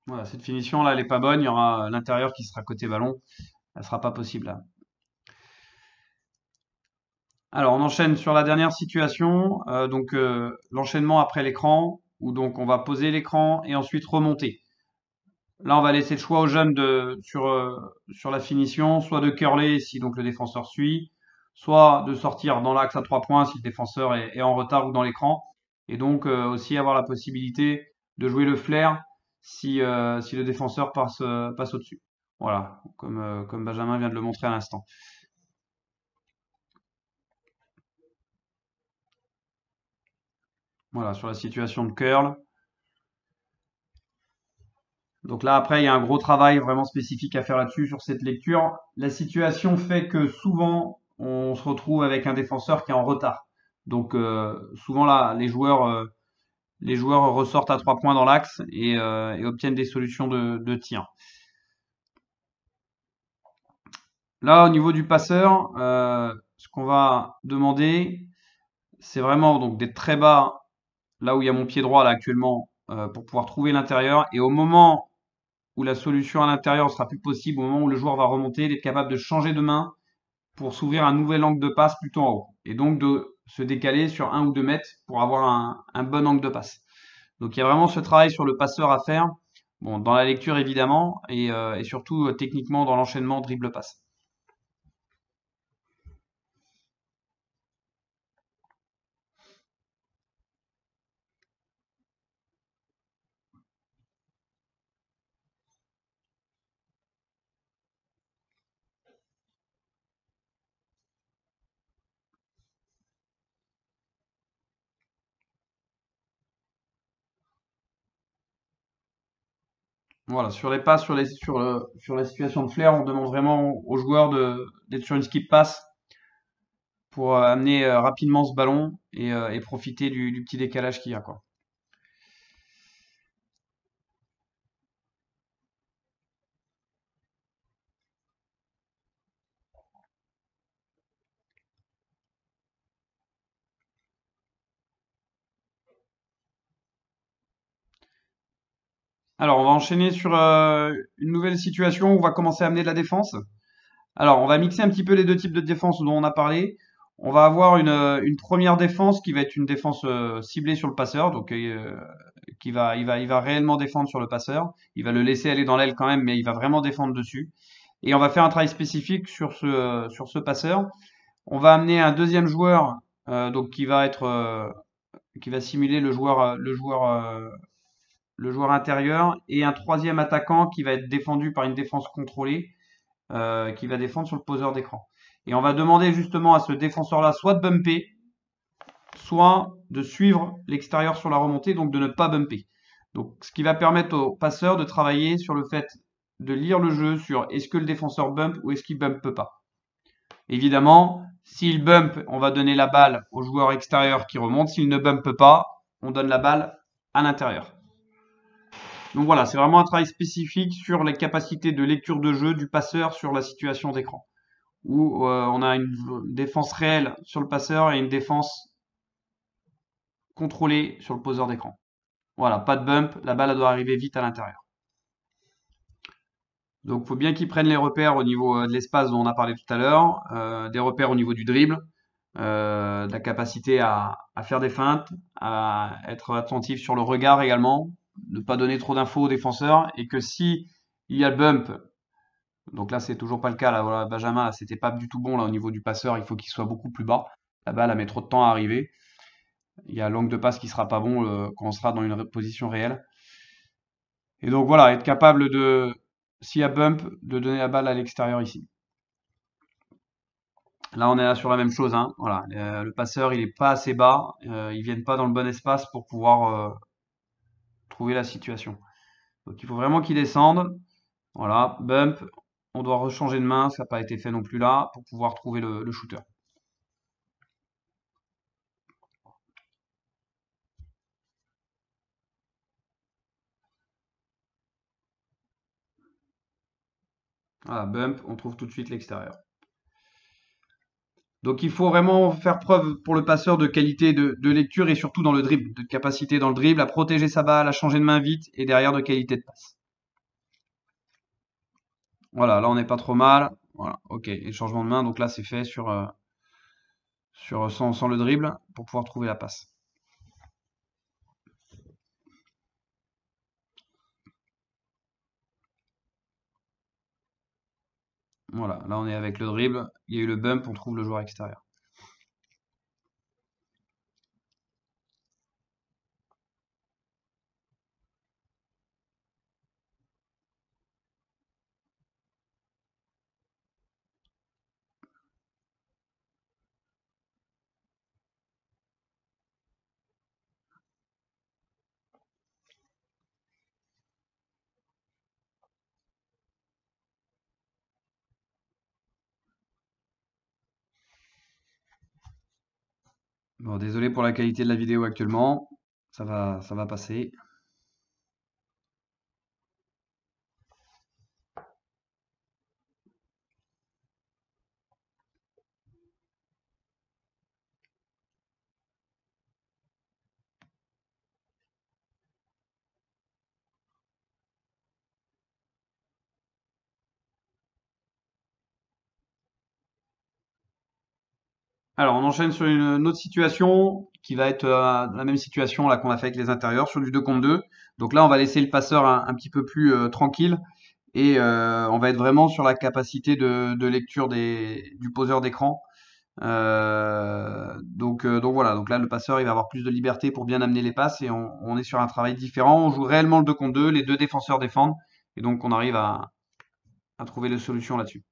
Voilà, cette finition là elle est pas bonne, il y aura l'intérieur qui sera côté ballon, elle sera pas possible là. Alors on enchaîne sur la dernière situation, donc l'enchaînement après l'écran, où donc on va poser l'écran et ensuite remonter. Là on va laisser le choix aux jeunes sur la finition, soit de curler si donc le défenseur suit, soit de sortir dans l'axe à 3 points si le défenseur est en retard ou dans l'écran, et donc aussi avoir la possibilité de jouer le flair si le défenseur passe au-dessus. Voilà, comme Benjamin vient de le montrer à l'instant. Voilà, sur la situation de curl. Donc là, après, il y a un gros travail vraiment spécifique à faire là-dessus, sur cette lecture. La situation fait que souvent, on se retrouve avec un défenseur qui est en retard. Donc souvent là, les joueurs ressortent à 3 points dans l'axe et obtiennent des solutions de tir. Là, au niveau du passeur, ce qu'on va demander, c'est vraiment donc d'être très bas, là où il y a mon pied droit là actuellement, pour pouvoir trouver l'intérieur. Et au moment où la solution à l'intérieur sera plus possible, au moment où le joueur va remonter, d'être capable de changer de main pour s'ouvrir un nouvel angle de passe plutôt en haut. Et donc de se décaler sur 1 ou 2 mètres pour avoir un bon angle de passe. Donc il y a vraiment ce travail sur le passeur à faire. Bon, dans la lecture évidemment, et surtout techniquement dans l'enchaînement dribble-passe. Voilà, sur les passes, sur la situation de flair, on demande vraiment aux joueurs d'être sur une skip pass pour amener rapidement ce ballon et profiter du petit décalage qu'il y a, quoi. Alors, on va enchaîner sur une nouvelle situation où on va commencer à amener de la défense. Alors, on va mixer un petit peu les deux types de défense dont on a parlé. On va avoir une première défense qui va être une défense ciblée sur le passeur, donc il va réellement défendre sur le passeur. Il va le laisser aller dans l'aile quand même, mais il va vraiment défendre dessus. Et on va faire un travail spécifique sur ce passeur. On va amener un deuxième joueur, donc qui va simuler le joueur intérieur, et un troisième attaquant qui va être défendu par une défense contrôlée, qui va défendre sur le poseur d'écran. Et on va demander justement à ce défenseur-là soit de bumper, soit de suivre l'extérieur sur la remontée, donc de ne pas bumper. Donc, ce qui va permettre au passeur de travailler sur le fait de lire le jeu sur est-ce que le défenseur bump ou est-ce qu'il bump pas. Évidemment, s'il bump, on va donner la balle au joueur extérieur qui remonte. S'il ne bump pas, on donne la balle à l'intérieur. Donc voilà, c'est vraiment un travail spécifique sur les capacités de lecture de jeu du passeur sur la situation d'écran, où on a une défense réelle sur le passeur et une défense contrôlée sur le poseur d'écran. Voilà, pas de bump, la balle doit arriver vite à l'intérieur. Donc il faut bien qu'ils prennent les repères au niveau de l'espace dont on a parlé tout à l'heure, des repères au niveau du dribble, de la capacité à faire des feintes, à être attentif sur le regard également, ne pas donner trop d'infos aux défenseurs, et que si il y a le bump, donc là c'est toujours pas le cas, là voilà, Benjamin, là, c'était pas du tout bon là au niveau du passeur, il faut qu'il soit beaucoup plus bas, la balle elle met trop de temps à arriver, il y a l'angle de passe qui sera pas bon quand on sera dans une position réelle. Et donc voilà, être capable de, s'il y a bump, de donner la balle à l'extérieur ici. Là, on est là sur la même chose, hein. Voilà, le passeur, il est pas assez bas, ils viennent pas dans le bon espace pour pouvoir trouver la situation. Donc, il faut vraiment qu'il descende. Voilà, bump. On doit rechanger de main, ça n'a pas été fait non plus là, pour pouvoir trouver le shooter. Voilà, bump, on trouve tout de suite l'extérieur. Donc il faut vraiment faire preuve pour le passeur de qualité de lecture et surtout dans le dribble, de capacité dans le dribble, à protéger sa balle, à changer de main vite et derrière de qualité de passe. Voilà, là on n'est pas trop mal. Voilà, ok, et le changement de main, donc là c'est fait sans le dribble pour pouvoir trouver la passe. Voilà, là on est avec le dribble, il y a eu le bump, on trouve le joueur extérieur. Bon, désolé pour la qualité de la vidéo actuellement. Ça va passer. Alors, on enchaîne sur une autre situation qui va être la même situation là qu'on a fait avec les intérieurs sur du 2 contre 2. Donc là, on va laisser le passeur un petit peu plus tranquille et on va être vraiment sur la capacité de lecture du poseur d'écran. Donc voilà, donc là le passeur il va avoir plus de liberté pour bien amener les passes et on est sur un travail différent. On joue réellement le 2 contre 2, les deux défenseurs défendent et donc on arrive à trouver des solutions là-dessus.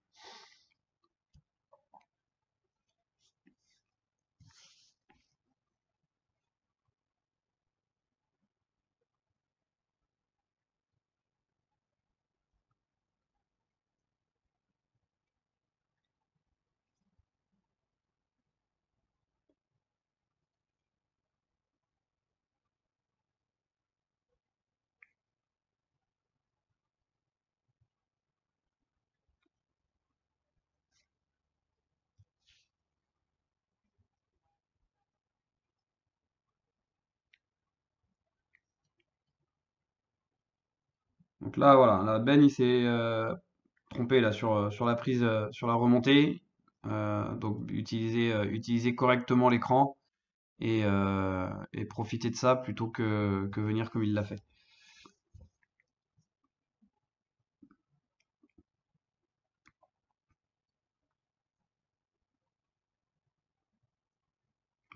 Donc là voilà, là, Ben il s'est trompé là sur la prise, sur la remontée. Donc utiliser correctement l'écran et profiter de ça plutôt que venir comme il l'a fait.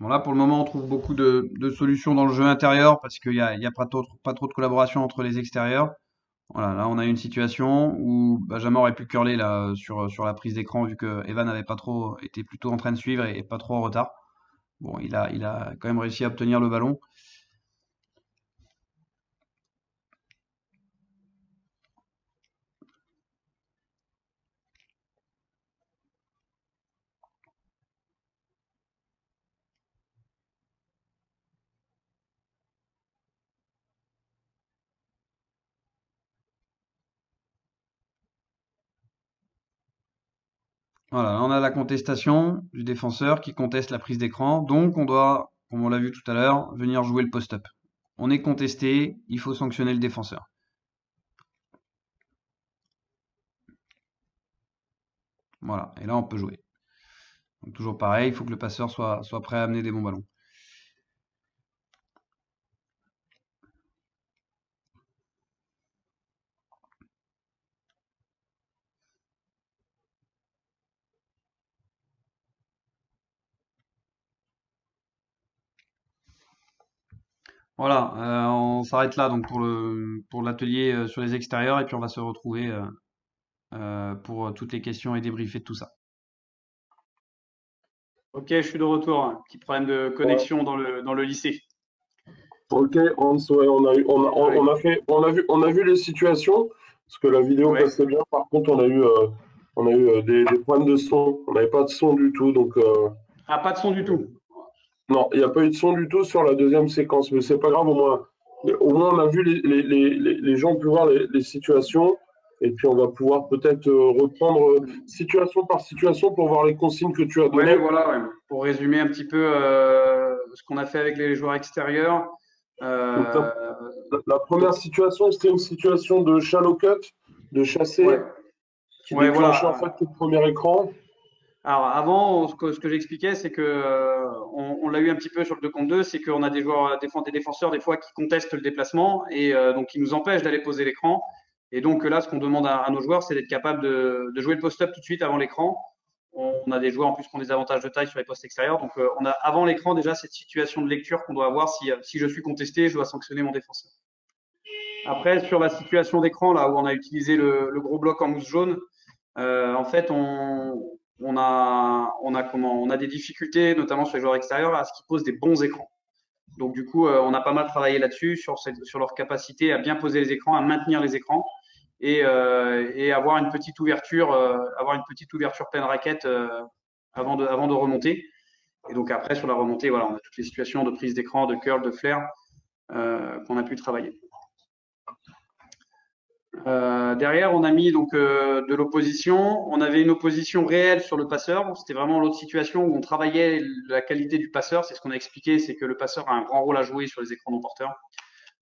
Bon là pour le moment on trouve beaucoup de solutions dans le jeu intérieur parce qu'il y a pas trop de collaboration entre les extérieurs. Voilà, là on a une situation où Benjamin aurait pu curler là sur la prise d'écran vu que Evan n'avait pas trop était plutôt en train de suivre et pas trop en retard. Bon, il a quand même réussi à obtenir le ballon. Voilà, là on a la contestation du défenseur qui conteste la prise d'écran. Donc on doit, comme on l'a vu tout à l'heure, venir jouer le post-up. On est contesté, il faut sanctionner le défenseur. Voilà, et là on peut jouer. Donc toujours pareil, il faut que le passeur soit prêt à amener des bons ballons. Voilà, on s'arrête là donc pour l'atelier sur les extérieurs et puis on va se retrouver pour toutes les questions et débriefer de tout ça. Ok, je suis de retour. Petit problème de connexion dans le lycée. Ok, Hans, ouais, on a vu les situations, parce que la vidéo Ouais. passait bien. Par contre, on a eu des problèmes de son. On n'avait pas de son du tout. Donc, Ah, pas de son du tout. non, il n'y a pas eu de son du tout sur la deuxième séquence. Mais c'est pas grave, au moins on a vu les gens ont pu voir les situations. Et puis, on va pouvoir peut-être reprendre situation par situation pour voir les consignes que tu as Ouais, données. voilà, ouais. Pour résumer un petit peu ce qu'on a fait avec les joueurs extérieurs. Donc, Euh, la première donc, situation, c'était une situation de shallow cut, de ouais, chasser, qui ouais, déclenchait en voilà. fait tout le premier écran. Alors avant, ce que j'expliquais, c'est que on l'a eu un petit peu sur le 2 contre 2, c'est qu'on a des joueurs, des défenseurs des fois qui contestent le déplacement et donc qui nous empêchent d'aller poser l'écran. Et donc là, ce qu'on demande à nos joueurs, c'est d'être capable de jouer le post-up tout de suite avant l'écran. On a des joueurs en plus qui ont des avantages de taille sur les postes extérieurs. Donc on a avant l'écran déjà cette situation de lecture qu'on doit avoir. Si je suis contesté, je dois sanctionner mon défenseur. Après, sur la situation d'écran, là où on a utilisé le gros bloc en mousse jaune, en fait, on a des difficultés, notamment sur les joueurs extérieurs, à ce qu'ils posent des bons écrans. Donc du coup, on a pas mal travaillé là-dessus, sur leur capacité à bien poser les écrans, à maintenir les écrans et avoir une petite ouverture pleine raquette avant de remonter. Et donc après, sur la remontée, voilà, on a toutes les situations de prise d'écran, de curl, de flare qu'on a pu travailler. Derrière, on a mis donc de l'opposition. On avait une opposition réelle sur le passeur. C'était vraiment l'autre situation où on travaillait la qualité du passeur. C'est ce qu'on a expliqué, c'est que le passeur a un grand rôle à jouer sur les écrans non porteurs.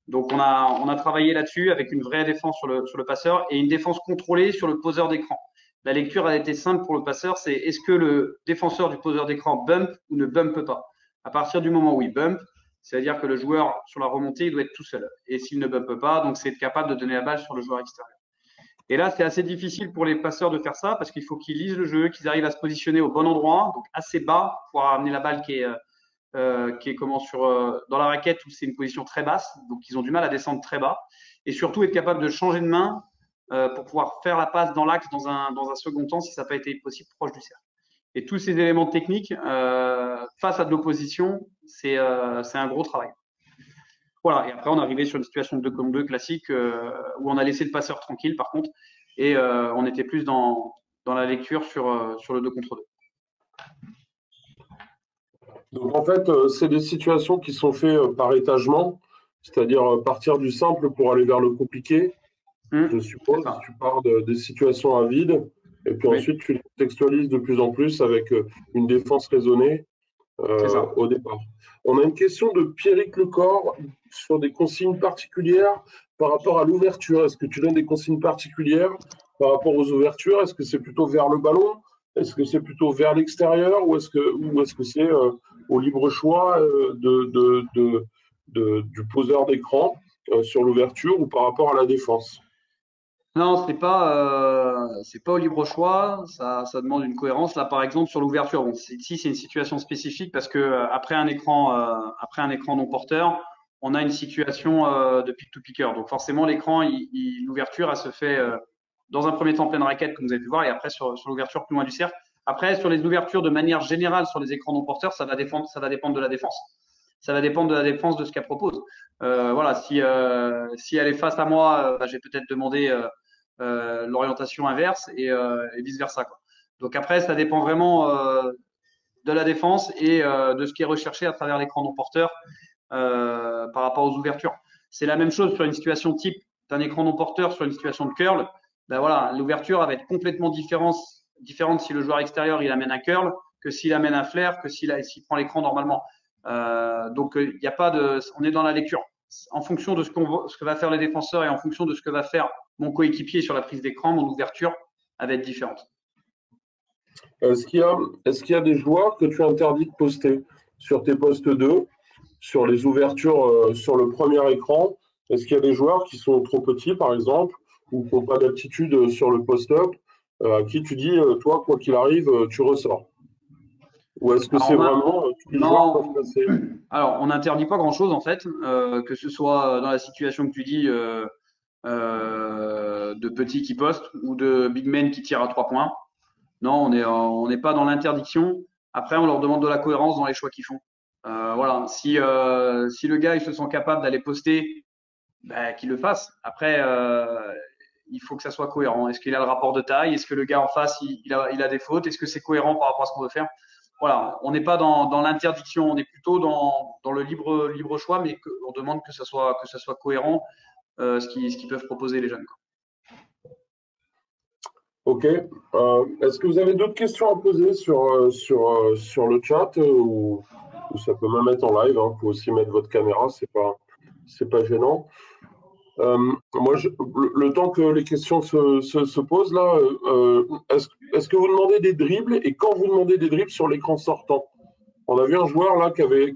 Donc on a travaillé là-dessus avec une vraie défense sur le passeur et une défense contrôlée sur le poseur d'écran. La lecture a été simple pour le passeur, c'est est-ce que le défenseur du poseur d'écran bump ou ne bump pas. À partir du moment où il bump, c'est-à-dire que le joueur sur la remontée, il doit être tout seul. Et s'il ne bump pas, donc c'est être capable de donner la balle sur le joueur extérieur. Et là, c'est assez difficile pour les passeurs de faire ça parce qu'il faut qu'ils lisent le jeu, qu'ils arrivent à se positionner au bon endroit, donc assez bas pour amener la balle qui est comment dans la raquette où c'est une position très basse, donc ils ont du mal à descendre très bas, et surtout être capable de changer de main pour pouvoir faire la passe dans l'axe dans un second temps si ça n'a pas été possible proche du cercle. Et tous ces éléments techniques face à de l'opposition, c'est un gros travail. Voilà, et après on est arrivé sur une situation de 2 contre 2 classique où on a laissé le passeur tranquille par contre, et on était plus dans la lecture sur le 2 contre 2. Donc en fait, c'est des situations qui sont faites par étagement, c'est-à-dire partir du simple pour aller vers le compliqué. Je suppose, tu pars des situations à vide, et puis ensuite tu les contextualises de plus en plus avec une défense raisonnée au départ. On a une question de Pierrick Lecor sur des consignes particulières par rapport à l'ouverture. Est-ce que tu donnes des consignes particulières par rapport aux ouvertures? Est-ce que c'est plutôt vers le ballon? Est-ce que c'est plutôt vers l'extérieur? Ou est-ce que c'est au libre choix du poseur d'écran sur l'ouverture ou par rapport à la défense? Non, c'est pas au libre choix. Ça demande une cohérence. Là, par exemple, sur l'ouverture, bon, ici c'est une situation spécifique parce que après un écran non porteur, on a une situation de pick-to-picker. Donc forcément, l'écran, l'ouverture, elle se fait dans un premier temps pleine raquette, comme vous avez pu voir, et après sur l'ouverture plus loin du cercle. Après, sur les ouvertures de manière générale sur les écrans non porteurs, ça va dépendre de la défense. Ça va dépendre de la défense de ce qu'elle propose. Voilà, si elle est face à moi, je vais peut-être demander l'orientation inverse et vice versa, quoi. Donc après, ça dépend vraiment de la défense et de ce qui est recherché à travers l'écran non porteur par rapport aux ouvertures. C'est la même chose sur une situation type d'un écran non porteur sur une situation de curl. Ben voilà, l'ouverture va être complètement différente si le joueur extérieur il amène un curl que s'il amène un flare, que s'il prend l'écran normalement. Donc il n'y a pas de, on est dans la lecture. En fonction de ce que va faire les défenseurs et en fonction de ce que va faire mon coéquipier sur la prise d'écran, mon ouverture va être différente. Est-ce qu'il y a des joueurs que tu interdis de poster sur tes postes 2, sur les ouvertures sur le premier écran? Est-ce qu'il y a des joueurs qui sont trop petits, par exemple, ou qui n'ont pas d'aptitude sur le post-up, à qui tu dis, toi, quoi qu'il arrive, tu ressors? Ou est-ce que c'est vraiment tous les joueurs peuvent passer? Alors, on n'interdit pas grand-chose, en fait, que ce soit dans la situation que tu dis de petits qui postent ou de big men qui tirent à 3 points. Non, on n'est pas dans l'interdiction. Après, on leur demande de la cohérence dans les choix qu'ils font. Voilà, si le gars il se sent capable d'aller poster, ben, qu'il le fasse. Après, il faut que ça soit cohérent. Est-ce qu'il a le rapport de taille? Est-ce que le gars en face il a des fautes? Est-ce que c'est cohérent par rapport à ce qu'on veut faire? Voilà, on n'est pas dans l'interdiction, on est plutôt dans le libre choix, mais on demande que ça soit cohérent ce qu'ils peuvent proposer les jeunes, quoi. Ok. Est-ce que vous avez d'autres questions à poser sur le chat ou ça peut même être en live, hein, vous pouvez aussi mettre votre caméra, c'est pas gênant. Moi, le temps que les questions se posent là, est-ce que vous demandez des dribbles et quand vous demandez des dribbles sur l'écran sortant? On a vu un joueur là qui avait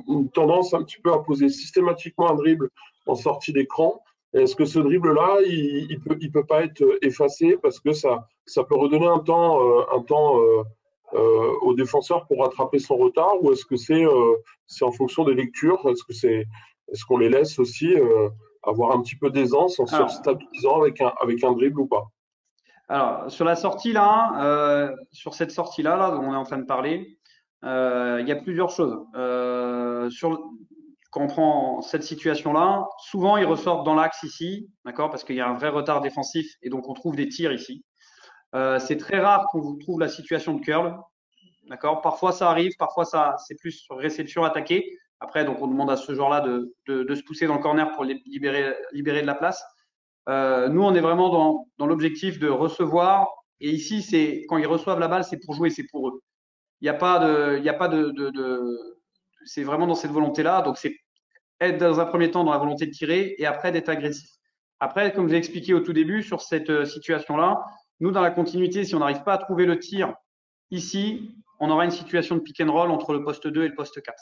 une tendance un petit peu à poser systématiquement un dribble en sortie d'écran. Est-ce que ce dribble-là, il peut pas être effacé parce que ça peut redonner un temps au défenseur pour rattraper son retard, ou est-ce que c'est en fonction des lectures? Est-ce qu'on les laisse aussi avoir un petit peu d'aisance en se stabilisant avec un dribble ou pas? Alors, sur la sortie là, sur cette sortie-là, là, dont on est en train de parler, il y a plusieurs choses. Quand on prend cette situation-là, souvent ils ressortent dans l'axe ici, d'accord, parce qu'il y a un vrai retard défensif et donc on trouve des tirs ici. C'est très rare qu'on vous trouve la situation de curl. D'accord? Parfois, ça arrive, parfois, c'est plus sur réception attaquée. Après, donc, on demande à ce joueur-là de se pousser dans le corner pour libérer de la place. Nous, on est vraiment dans l'objectif de recevoir. Et ici, c'est quand ils reçoivent la balle, c'est pour jouer, c'est pour eux. Il n'y a pas c'est vraiment dans cette volonté-là. Donc, c'est être dans un premier temps dans la volonté de tirer et après d'être agressif. Après, comme j'ai expliqué au tout début, sur cette situation-là, nous, dans la continuité, si on n'arrive pas à trouver le tir ici, on aura une situation de pick and roll entre le poste 2 et le poste 4.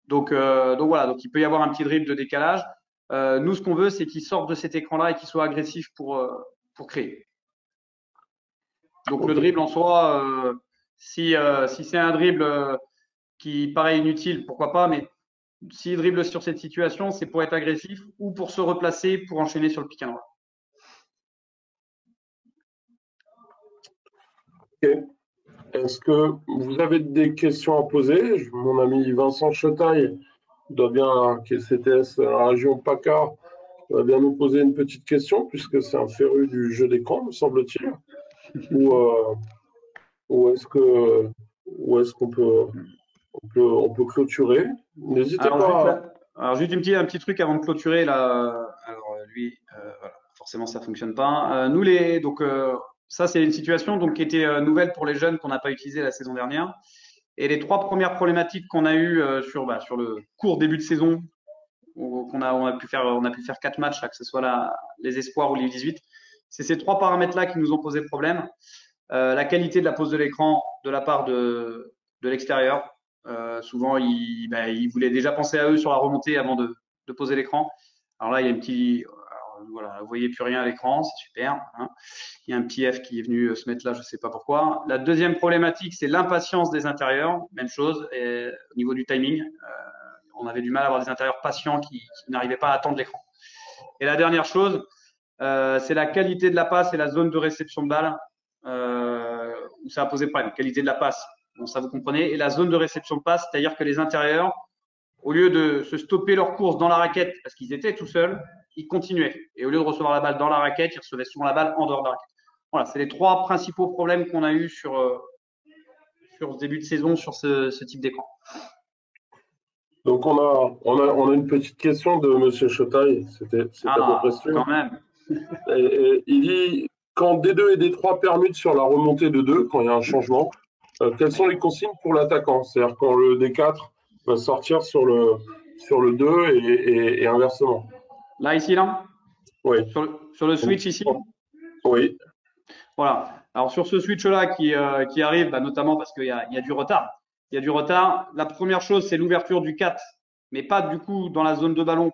Donc voilà, donc il peut y avoir un petit dribble de décalage. Nous, ce qu'on veut, c'est qu'ils sortent de cet écran-là et qu'ils soient agressifs pour créer. Donc le dribble en soi, si c'est un dribble qui paraît inutile, pourquoi pas, mais s'il dribble sur cette situation, c'est pour être agressif ou pour se replacer pour enchaîner sur le pick and roll. Ok. Est-ce que vous avez des questions à poser? Mon ami Vincent Chetaille doit bien, qui est CTS à la région PACA, doit bien nous poser une petite question, puisque c'est un féru du jeu d'écran, me semble-t-il. Ou est-ce qu'on peut clôturer? N'hésitez pas. Alors juste un petit truc avant de clôturer là. Alors lui, voilà, forcément ça fonctionne pas. Ça c'est une situation donc qui était nouvelle pour les jeunes qu'on n'a pas utilisé la saison dernière. Et les 3 premières problématiques qu'on a eues sur le court début de saison, on a pu faire 4 matchs, là, que ce soit les espoirs ou les 18, c'est ces 3 paramètres-là qui nous ont posé problème. La qualité de la pose de l'écran de la part de l'extérieur. Souvent, ils voulaient déjà penser à eux sur la remontée avant de poser l'écran. Alors là, il y a un petit… Voilà, vous voyez plus rien à l'écran, c'est super. Hein. Il y a un petit F qui est venu se mettre là, je ne sais pas pourquoi. La deuxième problématique, c'est l'impatience des intérieurs. Même chose, et au niveau du timing. On avait du mal à avoir des intérieurs patients qui n'arrivaient pas à attendre l'écran. Et la dernière chose, c'est la qualité de la passe et la zone de réception de balle où ça a posé problème. Qualité de la passe, bon, ça vous comprenez. Et la zone de réception de passe, c'est-à-dire que les intérieurs, au lieu de se stopper leur course dans la raquette parce qu'ils étaient tout seuls, ils continuaient. Et au lieu de recevoir la balle dans la raquette, ils recevaient souvent la balle en dehors de la raquette. Voilà, c'est les 3 principaux problèmes qu'on a eu sur ce début de saison sur ce type d'écran. Donc on a une petite question de Monsieur Chetaille. C'était à peu près sûr. Quand même. Et il dit quand D2 et D3 permutent sur la remontée de 2, quand il y a un changement, quelles sont les consignes pour l'attaquant? C'est-à-dire quand le D4 va sortir sur le 2 et inversement. Là, ici, là? Oui. Sur le switch ici? Oui. Voilà. Alors sur ce switch-là qui arrive, notamment parce qu'il y a du retard. Il y a du retard. La première chose, c'est l'ouverture du 4, mais pas du coup dans la zone de ballon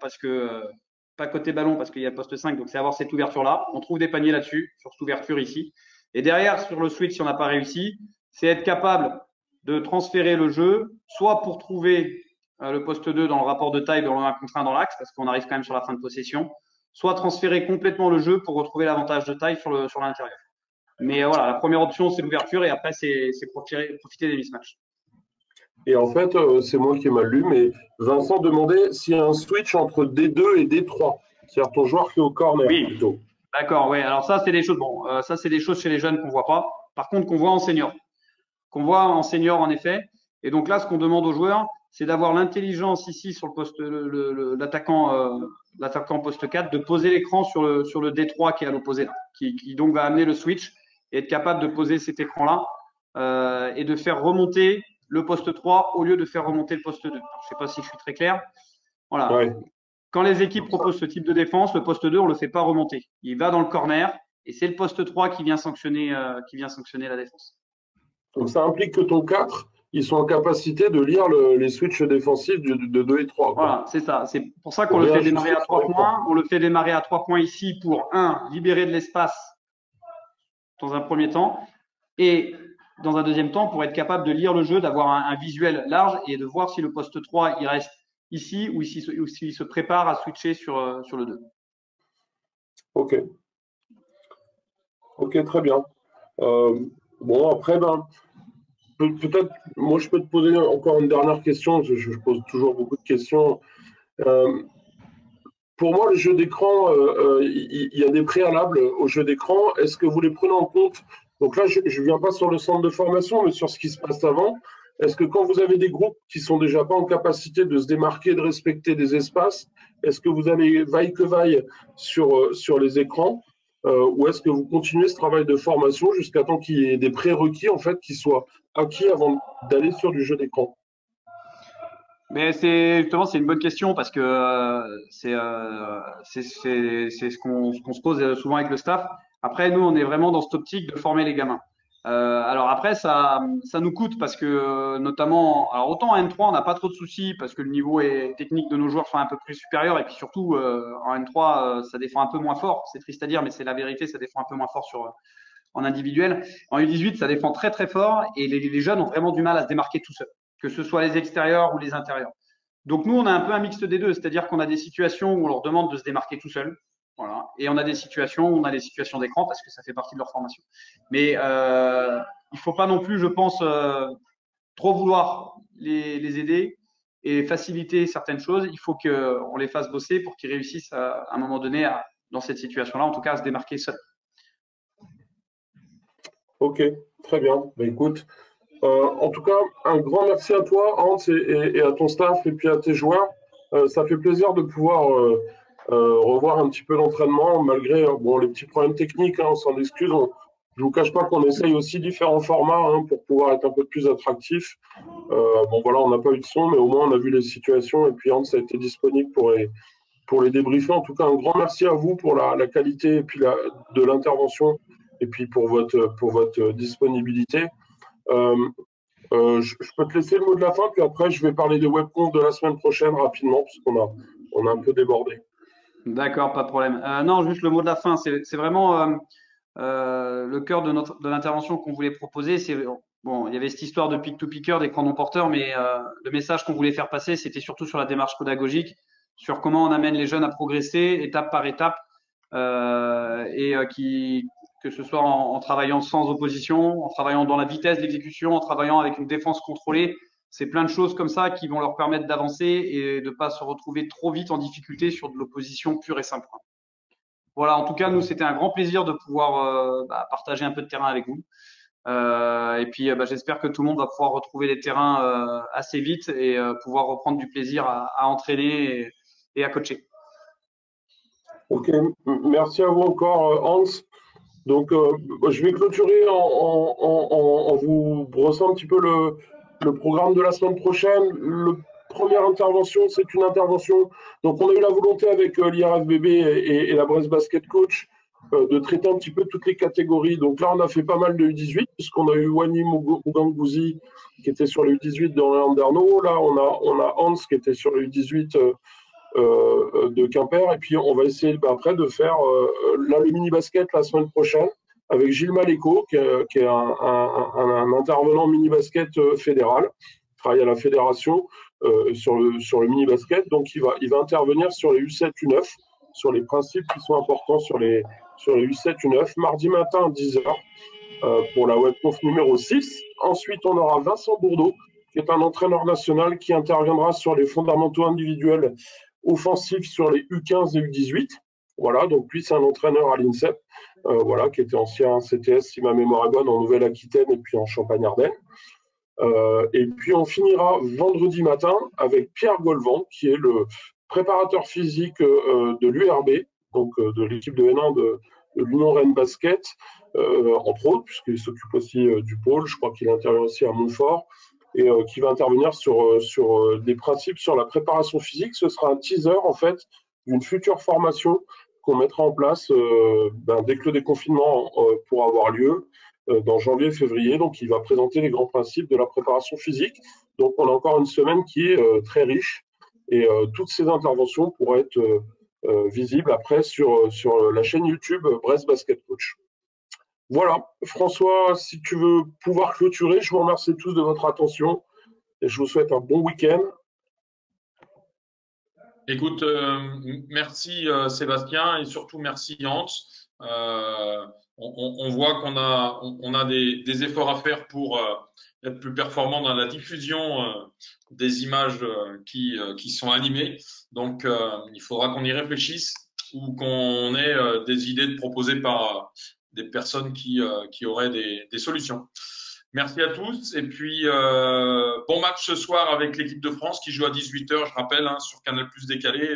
pas côté ballon parce qu'il y a le poste 5, donc c'est avoir cette ouverture-là. On trouve des paniers là-dessus, sur cette ouverture ici. Et derrière, sur le switch, si on n'a pas réussi, c'est être capable de transférer le jeu, soit pour trouver le poste 2 dans le rapport de taille dans le 1 contre 1 dans l'axe, parce qu'on arrive quand même sur la fin de possession, soit transférer complètement le jeu pour retrouver l'avantage de taille sur l'intérieur. Mais voilà, la première option, c'est l'ouverture et après, c'est profiter des mismatchs. Et en fait, c'est moi qui ai mal lu, mais Vincent demandait s'il y a un switch entre D2 et D3. C'est-à-dire ton joueur qui est au corner plutôt. D'accord, oui. Alors ça, c'est des choses. Bon, ça, c'est des choses chez les jeunes qu'on voit pas. Par contre, qu'on voit en senior. En effet. Et donc là, ce qu'on demande aux joueurs, c'est d'avoir l'intelligence ici sur le poste, l'attaquant poste 4, de poser l'écran sur le D3 qui est à l'opposé, qui donc va amener le switch et être capable de poser cet écran-là et de faire remonter le poste 3 au lieu de faire remonter le poste 2. Je ne sais pas si je suis très clair. Voilà. Ouais. Quand les équipes proposent ce type de défense, le poste 2, on ne le fait pas remonter. Il va dans le corner et c'est le poste 3 qui vient sanctionner la défense. Donc ça implique que ton 4, ils sont en capacité de lire les switches défensifs de 2 et 3. Quoi. Voilà, c'est ça. C'est pour ça qu'on le fait démarrer à 3 points. On le fait démarrer à 3 points ici pour, libérer de l'espace dans un premier temps et dans un deuxième temps pour être capable de lire le jeu, d'avoir un visuel large et de voir si le poste 3 il reste ici ou s'il se prépare à switcher sur le 2. Ok. Ok, très bien. Bon, après, peut-être, moi, je peux te poser encore une dernière question. Je pose toujours beaucoup de questions. Pour moi, le jeu d'écran, il y a des préalables au jeu d'écran. Est-ce que vous les prenez en compte Donc là, je ne viens pas sur le centre de formation, mais sur ce qui se passe avant. Est-ce que quand vous avez des groupes qui sont déjà pas en capacité de se démarquer, de respecter des espaces, est-ce que vous allez vaille que vaille sur les écrans ou est-ce que vous continuez ce travail de formation jusqu'à temps qu'il y ait des prérequis en fait qui soient acquis avant d'aller sur du jeu d'écran? Mais c'est une bonne question parce que c'est ce qu'on se pose souvent avec le staff. Après, nous, on est vraiment dans cette optique de former les gamins. Alors après, ça nous coûte parce que notamment, alors autant en N3, on n'a pas trop de soucis parce que le niveau technique de nos joueurs sont un peu plus supérieur et puis surtout en N3, ça défend un peu moins fort. C'est triste à dire, mais c'est la vérité, ça défend un peu moins fort en individuel. En U18, ça défend très très fort et les jeunes ont vraiment du mal à se démarquer tout seuls, que ce soit les extérieurs ou les intérieurs. Donc nous, on a un peu un mixte des deux, c'est-à-dire qu'on a des situations où on leur demande de se démarquer tout seul, voilà, et on a des situations où on a des situations d'écran parce que ça fait partie de leur formation. Mais il faut pas non plus, je pense, trop vouloir les aider et faciliter certaines choses. Il faut qu'on les fasse bosser pour qu'ils réussissent à un moment donné, dans cette situation-là, en tout cas, à se démarquer seuls. Ok, très bien. Bah, écoute, en tout cas, un grand merci à toi, Hans, et à ton staff et puis à tes joueurs. Ça fait plaisir de pouvoir revoir un petit peu l'entraînement, malgré bon, les petits problèmes techniques, hein, on s'en excuse. Je vous cache pas qu'on essaye aussi différents formats hein, pour pouvoir être un peu plus attractif. Bon, voilà, on n'a pas eu de son, mais au moins on a vu les situations et puis Hans a été disponible pour les débriefer. En tout cas, un grand merci à vous pour la qualité et puis de l'intervention et puis pour votre disponibilité. Euh, je peux te laisser le mot de la fin, puis après, je vais parler des webconf de la semaine prochaine rapidement, puisqu'on a un peu débordé. D'accord, pas de problème. Non, juste le mot de la fin, c'est vraiment le cœur de l'intervention qu'on voulait proposer. C'est bon, il y avait cette histoire de pick-to-picker, d'écran non porteur, mais le message qu'on voulait faire passer, c'était surtout sur la démarche pédagogique, sur comment on amène les jeunes à progresser étape par étape, et que ce soit en travaillant sans opposition, en travaillant dans la vitesse d'exécution, en travaillant avec une défense contrôlée. C'est plein de choses comme ça qui vont leur permettre d'avancer et de pas se retrouver trop vite en difficulté sur de l'opposition pure et simple. Voilà, en tout cas, nous, c'était un grand plaisir de pouvoir partager un peu de terrain avec vous. Et puis, j'espère que tout le monde va pouvoir retrouver les terrains assez vite et pouvoir reprendre du plaisir à entraîner et à coacher. Ok, merci à vous encore, Hans. Donc, je vais clôturer en vous brossant un petit peu le programme de la semaine prochaine. Première intervention, c'est une intervention. Donc, on a eu la volonté avec l'IRFBB et la Brest Basket Coach de traiter un petit peu toutes les catégories. Donc là, on a fait pas mal de U18, puisqu'on a eu Wani Mugangouzi qui était sur le U18 dans le Landerneau. Là, on a Hans qui était sur le U18 de Quimper. Et puis, on va essayer après de faire le mini-basket la semaine prochaine avec Gilles Maléco, qui est un intervenant mini-basket fédéral, qui travaille à la fédération sur le mini-basket. Donc, il va intervenir sur les U7, U9, sur les principes qui sont importants sur les U7, U9, mardi matin à 10h pour la webconf numéro 6. Ensuite, on aura Vincent Bourdeau, qui est un entraîneur national qui interviendra sur les fondamentaux individuels offensifs sur les U15 et U18. Voilà, donc lui, c'est un entraîneur à l'INSEP, voilà, qui était ancien CTS, si ma mémoire est bonne, en Nouvelle-Aquitaine et puis en Champagne-Ardenne. Et puis, on finira vendredi matin avec Pierre Golvan, qui est le préparateur physique de l'URB, donc de l'équipe de N1 de l'Union Rennes Basket, entre autres, puisqu'il s'occupe aussi du pôle. Je crois qu'il intervient aussi à Montfort et qui va intervenir sur des principes sur la préparation physique. Ce sera un teaser, en fait, d'une future formation qu'on mettra en place dès que le déconfinement pourra avoir lieu dans janvier-février. Donc, il va présenter les grands principes de la préparation physique. Donc, on a encore une semaine qui est très riche et toutes ces interventions pourraient être visibles après sur la chaîne YouTube Brest Basket Coach. Voilà, François, si tu veux pouvoir clôturer, je vous remercie tous de votre attention et je vous souhaite un bon week-end. Écoute, merci Sébastien et surtout merci Hans. On voit qu'on a des efforts à faire pour être plus performant dans la diffusion des images qui sont animées. Donc, il faudra qu'on y réfléchisse ou qu'on ait des idées de proposer personnes qui auraient des solutions. Merci à tous et puis bon match ce soir avec l'équipe de France qui joue à 18 h, je rappelle, hein, sur Canal+ décalé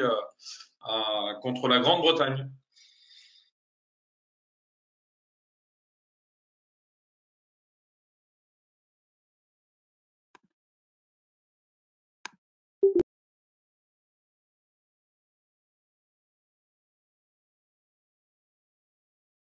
contre la Grande-Bretagne.